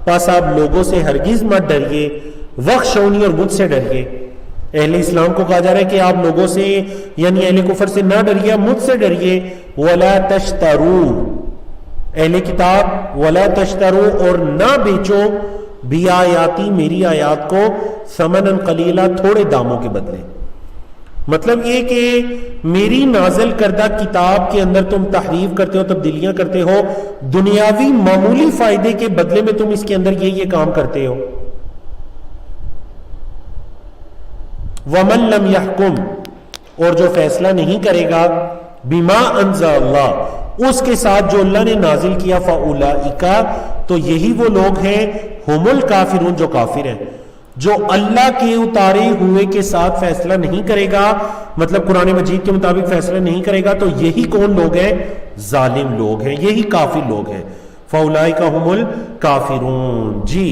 پس آپ لوگوں سے ہرگز مت ڈریے وَخْشَوْنِی اور مجھ سے ڈریے اہل اسلام کو کہا جا رہا ہے کہ آپ لوگوں سے یعنی اہل کفر سے نہ ڈریے مجھ سے ڈریے وَلَا تَشْتَرُوا اہل کتاب وَلَا تَشْتَرُوا اور نہ بیچو بھی آیاتی میری آیات کو ثمناً قلیلا تھوڑے داموں کے بدلے مطلب یہ کہ میری نازل کردہ کتاب کے اندر تم تحریف کرتے ہو تبدیلیاں کرتے ہو دنیاوی معمولی فائدے کے بدلے میں تم اس کے اندر یہ کام کرتے ہو وَمَن لَمْ يَحْكُمْ اور جو فیصلہ نہیں کرے گا بِمَا أَنزَلَ اللَّهُ اس کے ساتھ جو اللہ نے نازل کیا فَأُولَئِكَ تو یہی وہ لوگ ہیں ہم الکافرون جو کافر ہیں جو اللہ کے اتارے ہوئے کے ساتھ فیصلہ نہیں کرے گا مطلب قرآن مجید کے مطابق فیصلہ نہیں کرے گا تو یہی کون لوگ ہیں ظالم لوگ ہیں یہی کافر لوگ ہیں فَأُولَئِكَ هُمُ الْكَافِرُونَ جی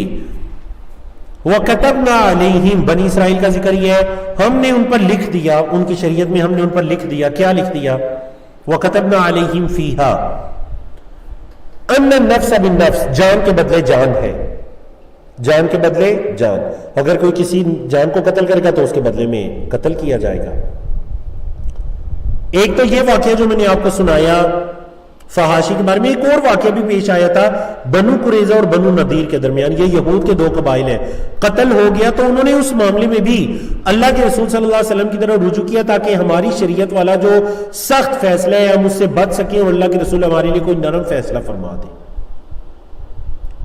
وَكَتَبْنَا عَلَيْهِمْ بنی اسرائیل کا ذکر یہ ہے ہم نے ان پر لکھ دیا ان کی شریعت میں ہم نے ان پر لکھ دیا کیا لکھ دیا وَكَتَبْنَا عَلَيْهِمْ فِيهَا أَنَّ النَّفْسَ بِالنَّفْسِ جان کے بدلے جان ہے جان کے بدلے جان اگر کوئی کسی جان کو قتل کرے گا تو اس کے بدلے میں قتل کیا جائے گا ایک تو یہ واقعہ جو میں نے آپ کو سنایا فحاشی کے بارے میں ایک اور واقعہ بھی پیش آیا تھا بنو قریظہ اور بنو نذیر کے درمیان یہ یہود کے 2 قبائل ہیں قتل ہو گیا تو انہوں نے اس معاملے میں بھی اللہ کے رسول صلی اللہ علیہ وسلم کی طرف رجوع کیا تاکہ ہماری شریعت والا جو سخت فیصلہ ہے ہم اس سے بچ سکیں اور اللہ کے رسول ہمارے لیے کوئی نرم فیصلہ فرما دیں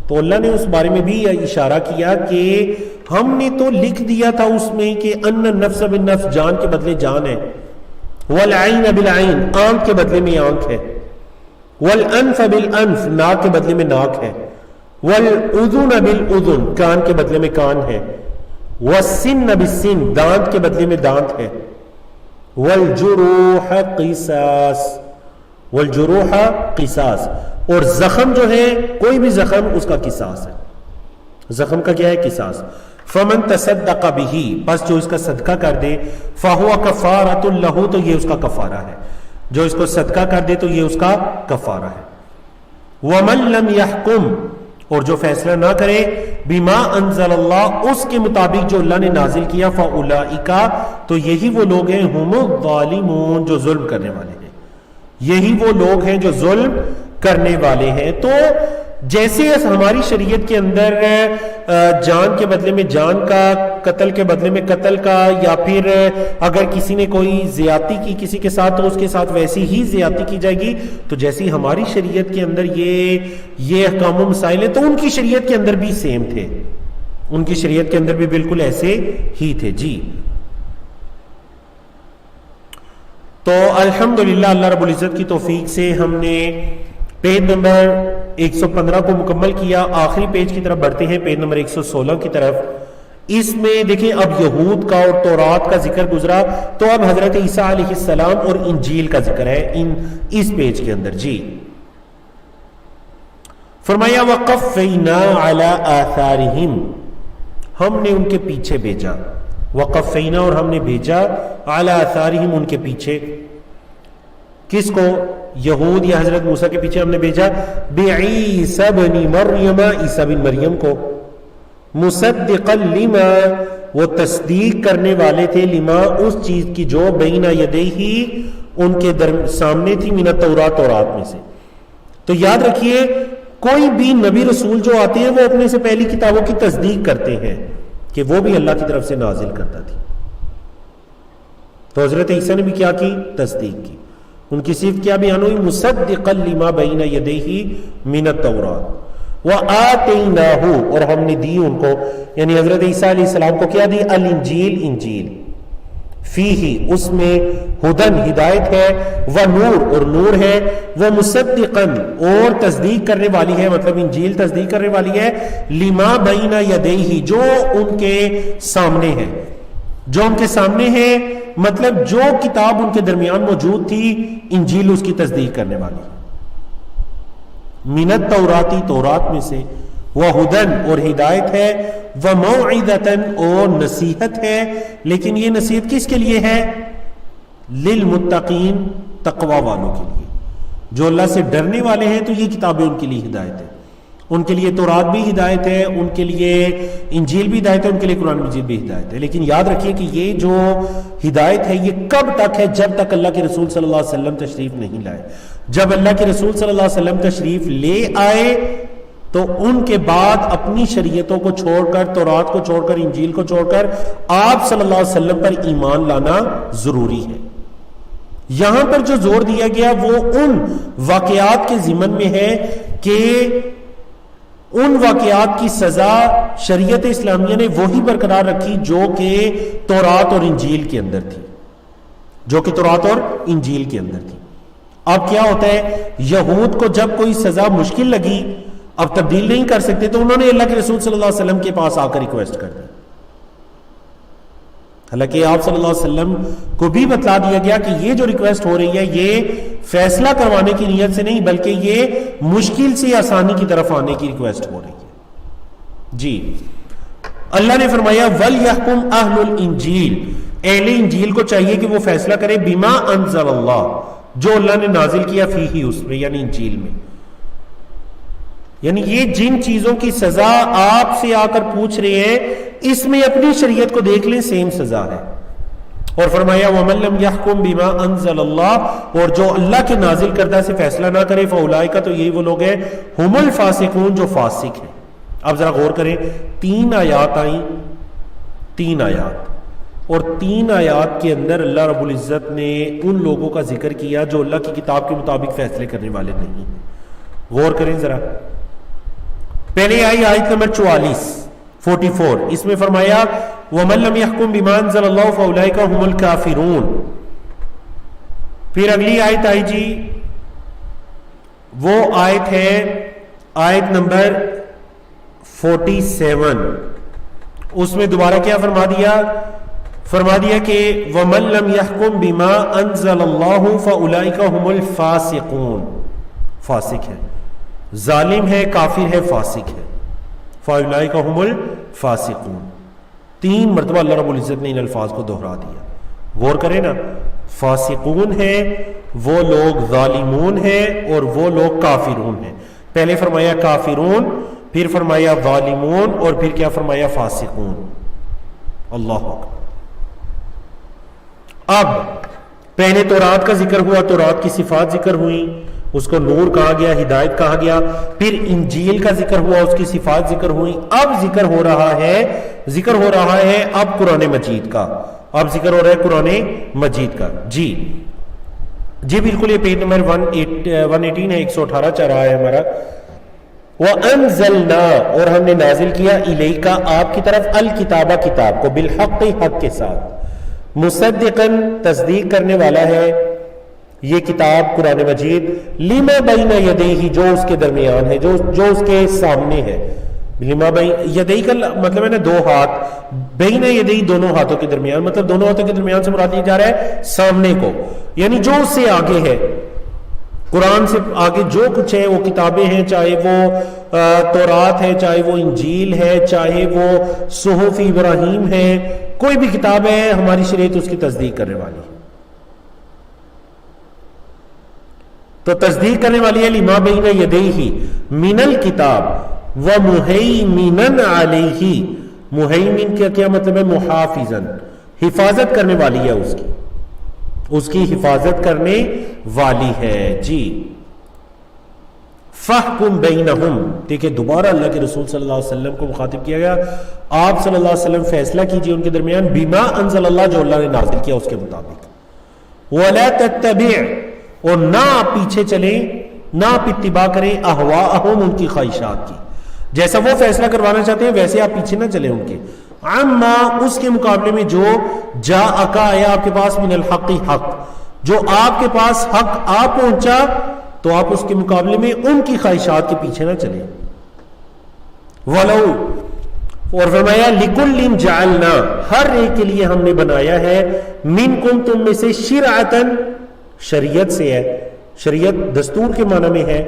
تو اللہ نے اس بارے میں بھی اشارہ کیا کہ ہم نے تو لکھ دیا تھا اس میں کہ ان النفس بالنفس جان کے بدلے جان ہے والعین بالعین آنکھ کے بدلے میں آنکھ ہے والانف بالانف ناک کے بدلے میں ناک ہے والاذن بالاذن کان کے بدلے میں کان ہے والسن بالسن دانت کے بدلے میں دانت ہے والجروح قصاص والجروح قصاص اور زخم جو ہے کوئی بھی زخم اس کا قصاص ہے زخم کا کیا ہے قصاص فمن تصدق به بس جو اس کا صدقہ کر دے فهو کفارۃ له تو یہ اس کا کفارہ ہے جو اس کو صدقہ کر دے تو یہ اس کا کفارہ ہے ومن لم يحكم اور جو فیصلہ نہ کرے بما انزل اللہ اس کے مطابق جو اللہ نے نازل کیا فاولئک تو یہی وہ لوگ ہیں هم الظالمون جو ظلم کرنے والے ہیں یہی وہ لوگ ہیں جو ظلم کرنے والے ہیں تو جیسے ہماری شریعت کے اندر جان کے بدلے میں جان کا قتل کے بدلے میں قتل کا یا پھر اگر کسی نے کوئی زیادتی کی کسی کے ساتھ تو اس کے ساتھ ویسی ہی زیادتی کی جائے گی تو جیسی ہماری شریعت کے اندر یہ احکام و مسائل ہیں تو ان کی شریعت کے اندر بھی سیم تھے ان کی شریعت کے اندر بھی بالکل ایسے ہی تھے جی تو الحمدللہ اللہ رب العزت کی توفیق سے ہم نے پیج نمبر 115 کو مکمل کیا آخری پیج کی طرف بڑھتے ہیں پیج نمبر 116 کی طرف اس میں دیکھیں اب یہود کا اور تورات کا ذکر گزرا تو اب حضرت عیسیٰ علیہ السلام اور انجیل کا ذکر ہے اس پیج کے اندر جی فرمایا وقفینا علی آثارہم ہم نے ان کے پیچھے بھیجا وقفینا اور ہم نے بھیجا علی آثارہم ان کے پیچھے کس کو یہود یا حضرت موسیٰ کے پیچھے ہم نے بھیجا بعیسیٰ بن مریم عیسیٰ بن مریم کو مصدقا لما وہ تصدیق کرنے والے تھے لما اس چیز کی جو بین یدیہ ان کے سامنے تھی من التوراۃ تورات میں سے تو یاد رکھیے کوئی بھی نبی رسول جو آتے ہیں وہ اپنے سے پہلی کتابوں کی تصدیق کرتے ہیں کہ وہ بھی اللہ کی طرف سے نازل کرتا تھی. تو حضرت عیسیٰ نے بھی کیا کی؟ تصدیق کی. ان کی صرف کیا بیان ہوئی؟ مصدقا لما بین یدیہ من التوراۃ وآتیناہ، اور ہم نے دی ان کو یعنی حضرت عیسیٰ علیہ السلام کو کیا دی؟ الانجیل، انجیل. فیہ، اس میں ہدن، ہدایت ہے، ونور، اور نور ہے، ومصدقا، اور تصدیق کرنے والی ہے، مطلب انجیل تصدیق کرنے والی ہے، لما بین یدیہ، جو ان کے سامنے ہے. جو ان کے سامنے ہے مطلب جو کتاب ان کے درمیان موجود تھی، انجیل اس کی تصدیق کرنے والی. من التوراتی، تورات میں سے، وہدن، اور ہدایت ہے، وموعظۃ، اور نصیحت ہے. لیکن یہ نصیحت کس کے لیے ہے؟ للمتقین، تقوی والوں کے لیے. جو اللہ سے ڈرنے والے ہیں تو یہ کتابیں ان کے لیے ہدایت ہے. ان کے لیے تورات بھی ہدایت ہے، ان کے لیے انجیل بھی ہدایت ہے، ان کے لیے قرآن مجید بھی ہدایت ہے. لیکن یاد رکھیے کہ یہ جو ہدایت ہے یہ کب تک ہے؟ جب تک اللہ کے رسول صلی اللہ علیہ وسلم تشریف نہیں لائے. جب اللہ کے رسول صلی اللہ علیہ وسلم تشریف لے آئے تو ان کے بعد اپنی شریعتوں کو چھوڑ کر، تورات کو چھوڑ کر، انجیل کو چھوڑ کر آپ صلی اللہ علیہ وسلم پر ایمان لانا ضروری ہے. یہاں پر جو زور دیا گیا وہ ان واقعات کے ضمن میں ہے کہ ان واقعات کی سزا شریعت اسلامیہ نے وہی برقرار رکھی جو کہ تورات اور انجیل کے اندر تھی، جو کہ تورات اور انجیل کے اندر تھی. اب کیا ہوتا ہے؟ یہود کو جب کوئی سزا مشکل لگی، اب تبدیل نہیں کر سکتے، تو انہوں نے اللہ کے رسول صلی اللہ علیہ وسلم کے پاس آ کر ریکویسٹ کر دی. حالانکہ آپ صلی اللہ علیہ وسلم کو بھی بتلا دیا گیا کہ یہ جو ریکویسٹ ہو رہی ہے یہ فیصلہ کروانے کی نیت سے نہیں بلکہ یہ مشکل سے آسانی کی طرف آنے کی ریکویسٹ ہو رہی ہے. جی اللہ نے فرمایا وَلْيَحْكُمْ أَهْلُ الْإِنْجِيلِ، اہل انجیل کو چاہیے کہ وہ فیصلہ کرے بِمَا أَنزَلَ اللَّهُ، جو اللہ نے نازل کیا فیہ، اس میں یعنی انجیل میں. یعنی یہ جن چیزوں کی سزا آپ سے آ کر پوچھ رہے ہیں اس میں اپنی شریعت کو دیکھ لیں، سیم سزا ہے. اور فرمایا وَمَن لَّمْ يَحْكُمْ بِمَا أَنزَلَ اللَّهُ، اور جو اللہ کے نازل کردہ سے فیصلہ نہ کرے فَأُولَٰئِکَ، تو یہی وہ لوگ ہیں ہم الفاسقون، جو فاسق ہیں. اب ذرا غور کریں، 3 آیات آئیں، 3 آیات، اور 3 آیات کے اندر اللہ رب العزت نے ان لوگوں کا ذکر کیا جو اللہ کی کتاب کے مطابق فیصلے کرنے والے نہیں ہیں. غور کریں ذرا. پہلے آئی آیت نمبر 44، اس میں فرمایا وَمَن لَّمْ يَحْكُمْ بِمَا أَنزَلَ اللَّهُ فَأُولَٰئِكَ هُمُ الْكَافِرُونَ. پھر اگلی آیت آئی جی، وہ آیت ہے آیت نمبر 47. اس میں دوبارہ کیا فرما دیا؟ فرما دیا کہ وَمَن لَّمْ يَحْكُمْ بِمَا أَنزَلَ اللَّهُ فَأُولَٰئِكَ هُمُ الْفَاسِقُونَ. فاسق ہے، ظالم ہے، کافر ہے، فاسق ہے. فَأُولَٰئِكَ هُمُ الْفَاسِقُونَ. 3 مرتبہ اللہ رب العزت نے ان الفاظ کو دہرا دیا. غور کریں نا، فاسقون ہیں وہ لوگ، ظالمون ہیں اور وہ لوگ کافرون ہیں. پہلے فرمایا کافرون، پھر فرمایا ظالمون، اور پھر کیا فرمایا؟ فاسقون. اللہ اکبر. اب پہلے تورات کا ذکر ہوا، تورات کی صفات ذکر ہوئی، اس کو نور کہا گیا، ہدایت کہا گیا. پھر انجیل کا ذکر ہوا، اس کی صفات ذکر ہوئی. اب ذکر ہو رہا ہے اب قرآن مجید کا. اب ذکر ہو رہا ہے قرآن مجید کا. جی بالکل، یہ پیج نمبر 118 ہے، 118 چل رہا ہے ہمارا. وَأَنزَلْنَا، اور ہم نے نازل کیا، الیکا، آپ کی طرف، الکتابہ، کتاب کو، بالحق، حق کے ساتھ، مصدقاً، تصدیق کرنے والا ہے یہ کتاب قرآن مجید، لما بین یدیہ، جو اس کے درمیان ہے، جو اس کے سامنے ہے. لما بین یدیہ کا مطلب ہے نا 2 ہاتھ، بین یدیہ دونوں ہاتھوں کے درمیان، مطلب دونوں ہاتھوں کے درمیان سے مراد لیا جا رہا ہے سامنے کو، یعنی جو اس سے آگے ہے. قرآن سے آگے جو کچھ ہے وہ کتابیں ہیں، چاہے وہ تورات ہے، چاہے وہ انجیل ہے، چاہے وہ صحف ابراہیم ہے، کوئی بھی کتاب ہے، ہماری شریعت اس کی تصدیق کرنے والی ہے. تو تصدیق کرنے والی ہے لما بین یدیہ من الکتاب ومہیمن علیہ. مہیمن کا کیا مطلب ہے؟ محافظن، حفاظت کرنے والی ہے، اس کی حفاظت کرنے والی ہے. جی فَاحْكُمْ بَيْنَهُمْ، دیکھیں دوبارہ اللہ کے رسول صلی اللہ علیہ وسلم کو مخاطب کیا گیا، آپ صلی اللہ علیہ وسلم فیصلہ کیجئے ان کے درمیان، بِمَا أَنزَلَ اللہ، جو اللہ نے نازل کیا اس کے مطابق، وَلَا تَتَّبِعْ، اور نہ آپ پیچھے چلیں، نہ آپ اتباع کریں، اہواءہم، ان کی خواہشات کی، جیسا وہ فیصلہ کروانا چاہتے ہیں ویسے آپ پیچھے نہ چلیں ان کے، عما، اس کے مقابلے میں جو جاءک، آیا آپ کے پاس، من الحق، حق، جو آپ کے پاس حق آ پہنچا تو آپ اس کے مقابلے میں ان کی خواہشات کے پیچھے نہ چلیں. وَلَوْ، اور فرمایا لِكُلٍّ جَعَلْنَا، ہر ایک کے لیے ہم نے بنایا ہے، مِنْكُمْ، تم میں سے، شِرْعَةً، شریعت سے ہے، شریعت دستور کے معنی میں ہے،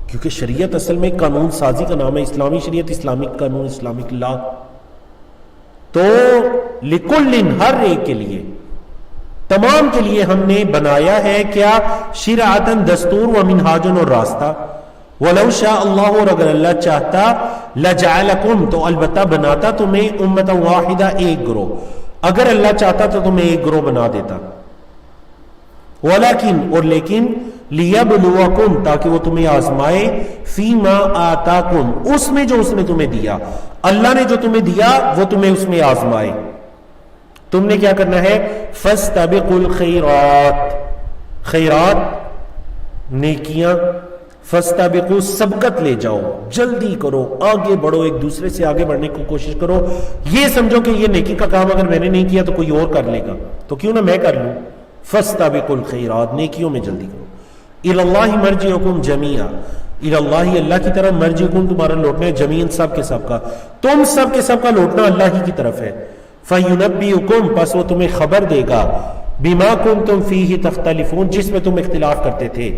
کیونکہ شریعت اصل میں قانون سازی کا نام ہے، اسلامی شریعت، اسلامک قانون، اسلامک لا. تو لِكُلٍّ، ہر ایک کے لیے، تمام کے لیے ہم نے بنایا ہے کیا، شرعتاً، دستور، و منہاجن، اور راستہ. وَلَوْ شَاءَ اللَّهُ، اور اگر اللہ چاہتا، لَجَعَلَكُمْ، تو البتہ بناتا تمہیں، امتا واحدہ، ایک گروہ، اگر اللہ چاہتا تو تمہیں ایک گروہ بنا دیتا. وَلَكِنْ، اور لیکن، لِيَبْلُوَكُمْ، تاکہ وہ تمہیں آزمائے، فِي مَا آتَاكُمْ، اس میں جو اس نے تمہیں دیا، اللہ نے جو تمہیں دیا وہ تمہیں اس میں آزمائے. تم نے کیا کرنا ہے، فَاسْتَبِقُوا الْخَيْرَاتِ، خیرات، نیکیاں، فَاسْتَبِقُوا، سبقت لے جاؤ، جلدی کرو، آگے بڑھو، ایک دوسرے سے آگے بڑھنے کی کوشش کرو. یہ سمجھو کہ یہ نیکی کا کام اگر میں نے نہیں کیا تو کوئی اور کر لے گا، تو کیوں نہ میں کر لوں. فَاسْتَبِقُوا الْخَيْرَاتِ، نیکیوں میں جلدی کرو. إِلَى اللَّهِ مَرْجِعُكُمْ جَمِيعًا، إِلَى اللَّهِ، اللہ کی طرف، مَرْجِعُكُمْ، تمہارا لوٹنا ہے، جمیعاً، سب کے سب کا، تم سب کے سب کا لوٹنا اللہ ہی کی طرف ہے. فَيُنَبِّئُكُمْ، پس وہ تمہیں خبر دے گا، بِمَا كُنْتُمْ فِيهِ تَخْتَلِفُونَ، جس میں تم اختلاف کرتے تھے.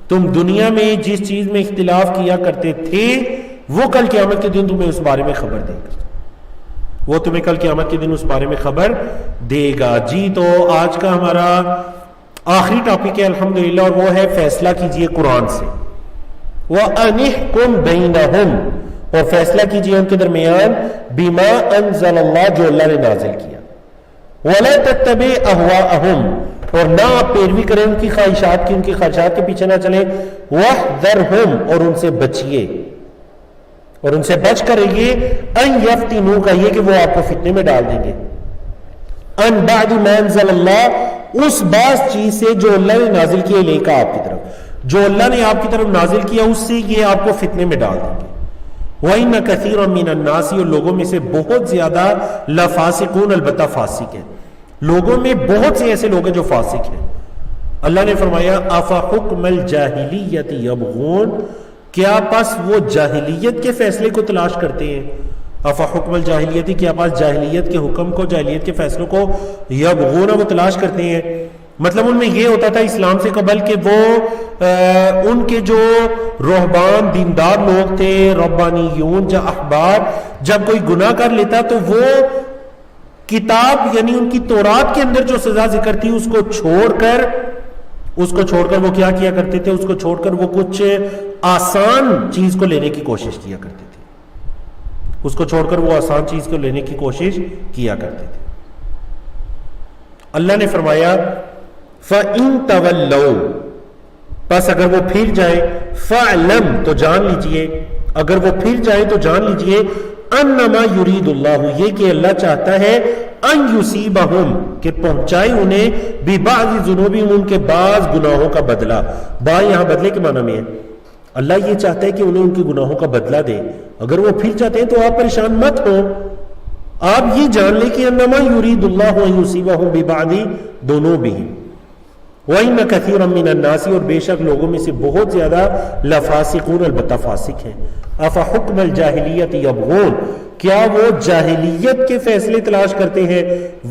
تم دنیا میں جس چیز میں اختلاف کیا کرتے تھے وہ کل قیامت کے دن تمہیں اس بارے میں خبر دے گا، وہ تمہیں کل قیامت کے دن اس بارے میں خبر دے گا. جی تو آج کا ہمارا آخری ٹاپک ہے الحمدللہ، اور وہ ہے فیصلہ کیجئے قرآن سے. وَأَنِحْكُمْ بَيْنَهُمْ، اور فیصلہ کیجئے ان کے درمیان، بِمَا أَنزَلَ اللَّهُ، جو اللہ نے نازل کیا. وَلَا تَتَّبِعْ أَهْوَاءَهُمْ، اور نہ آپ پیروی کریں ان کی خواہشات کی، ان کی خواہشات کے پیچھے نہ چلیں. وَاحْذَرْهُمْ، اور ان سے بچیے، اور ان سے بچ کر رہیے، أَن يَفْتِنُوكَ، یہ کہ وہ آپ کو فتنے میں ڈال دیں گے، أَن بَعْدِ مَا أَنزَلَ اللَّهُ، اس بعض چیز سے جو اللہ نے نازل کیا، لے کا آپ کی طرف، جو اللہ نے آپ کی طرف نازل کیا اس سے یہ آپ کو فتنے میں ڈال دیں گے. وَإِنَّ كَثِيرًا مِّنَ النَّاسِ، اور لوگوں میں سے بہت زیادہ، لَفَاسِقُونَ، البتہ فاسق ہیں، لوگوں میں بہت سے ایسے لوگ ہیں جو فاسق ہیں. اللہ نے فرمایا أَفَحُكْمَ الْجَاهِلِيَّةِ يَبْغُونَ، کیا پس وہ جاہلیت کے فیصلے کو تلاش کرتے ہیں. أَفَحُكْمَ الْجَاهِلِيَّةِ، کیا پس جاہلیت کے حکم کو، جاہلیت کے فیصلوں کو، یبغون، وہ تلاش کرتے ہیں. مطلب ان میں یہ ہوتا تھا اسلام سے قبل کہ وہ ان کے جو رہبان، دیندار لوگ تھے، ربانیون، جو احبار، جب کوئی گناہ کر لیتا تو وہ کتاب یعنی ان کی تورات کے اندر جو سزا ذکر تھی اس کو چھوڑ کر وہ کیا کیا کرتے تھے، اس کو چھوڑ کر وہ کچھ آسان چیز کو لینے کی کوشش کیا کرتے تھے، اس کو چھوڑ کر وہ آسان چیز کو لینے کی کوشش کیا کرتے تھے. اللہ نے فرمایا فَإِن تَوَلَّوْا، پس اگر وہ پھر جائیں، فَعْلَمْ، تو جان لیجئے، اگر وہ پھر جائیں تو جان لیجئے، أَنَّمَا يُرِيدُ اللَّهُ، یہ کہ اللہ چاہتا ہے، أَن يُصِيبَهُمْ، کہ پہنچائے انہیں، بِبَعْضِ ذُنُوبِهِمْ، ان کے بعض گناہوں کا بدلہ. با یہاں بدلے کے معنی میں ہے، اللہ یہ چاہتا ہے کہ انہیں ان کے گناہوں کا بدلہ دے. اگر وہ پھر جاتے ہیں تو آپ پریشان مت ہو، آپ یہ جان لیں کہ انما یرید اللہ ان یصیبہم ببعض ذنوبہم وَإِنَّ كَثِيرًا مِّنَ النَّاسِ، اور بے شک لوگوں میں سے بہت زیادہ، لَفَاسِقُونَ، البتہ فاسق ہیں. أَفَحُكْمَ الْجَاهِلِيَّةِ يَبْغُونَ، کیا وہ جاہلیت کے فیصلے تلاش کرتے ہیں.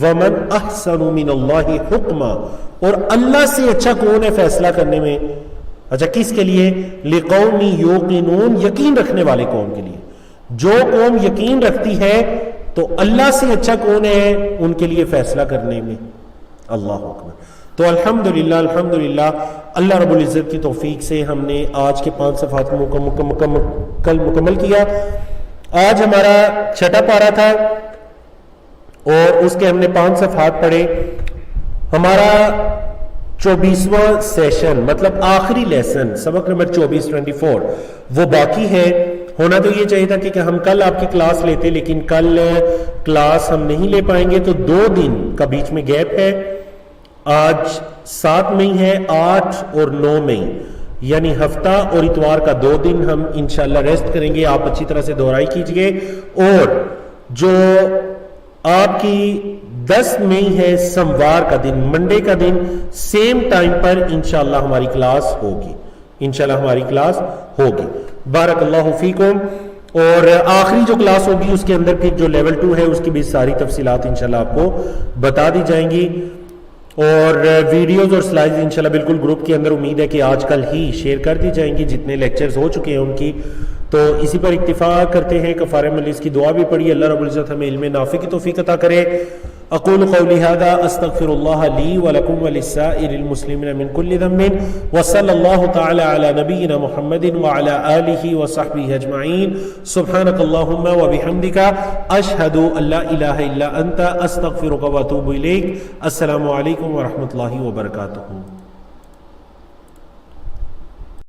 وَمَنْ أَحْسَنُ مِنَ اللَّهِ حُكْمًا، اور اللہ سے اچھا کون ہے فیصلہ کرنے میں. اچھا کس کے لیے؟ لِقَوْمٍ يُوقِنُونَ، یقین رکھنے والے قوم کے لیے. جو قوم یقین رکھتی ہے تو اللہ سے اچھا کون ہے ان کے لیے فیصلہ کرنے میں. اللہ اکبر. تو الحمدللہ اللہ رب العزت کی توفیق سے ہم نے آج کے 5 صفحات کل مکمل کیا. آج ہمارا 6واں پارہ تھا اور اس کے ہم نے 5 صفحات پڑھے. ہمارا 24واں سیشن مطلب آخری لیسن سبق نمبر 24 وہ باقی ہے. ہونا تو یہ چاہیے تھا کہ ہم کل آپ کی کلاس لیتے لیکن کل کلاس ہم نہیں لے پائیں گے تو 2 دن کا بیچ میں گیپ ہے. آج 7 مئی ہے 8 اور 9 مئی یعنی ہفتہ اور اتوار کا 2 دن ہم انشاءاللہ ریسٹ کریں گے. آپ اچھی طرح سے دہرائی کیجئے. اور جو آپ کی 10 مئی ہے سوموار کا دن منڈے کا دن سیم ٹائم پر انشاءاللہ ہماری کلاس ہوگی. بارک اللہ فیکم. اور آخری جو کلاس ہوگی اس کے اندر پھر جو لیول 2 ہے اس کی بھی ساری تفصیلات انشاءاللہ آپ کو بتا دی جائیں گی. اور ویڈیوز اور سلائیڈز انشاءاللہ بالکل گروپ کے اندر امید ہے کہ آج کل ہی شیئر کر دی جائیں گی جتنے لیکچرز ہو چکے ہیں ان کی. تو اسی پر اکتفا کرتے ہیں. کفارہ مجلس کی دعا بھی پڑھی. اللہ رب العزت ہمیں علم نافع کی توفیق عطا کرے. اقول قولی هذا استغفر الله لي ولكم وللسائر المسلمين من كل ذنب وصلى الله تعالى على نبينا محمد وعلى آله وصحبه أجمعين. سبحانك اللهم وبحمدك أشهد أن لا إله إلا أنت أستغفرك وأتوب إليك. السلام عليكم ورحمة الله وبركاته.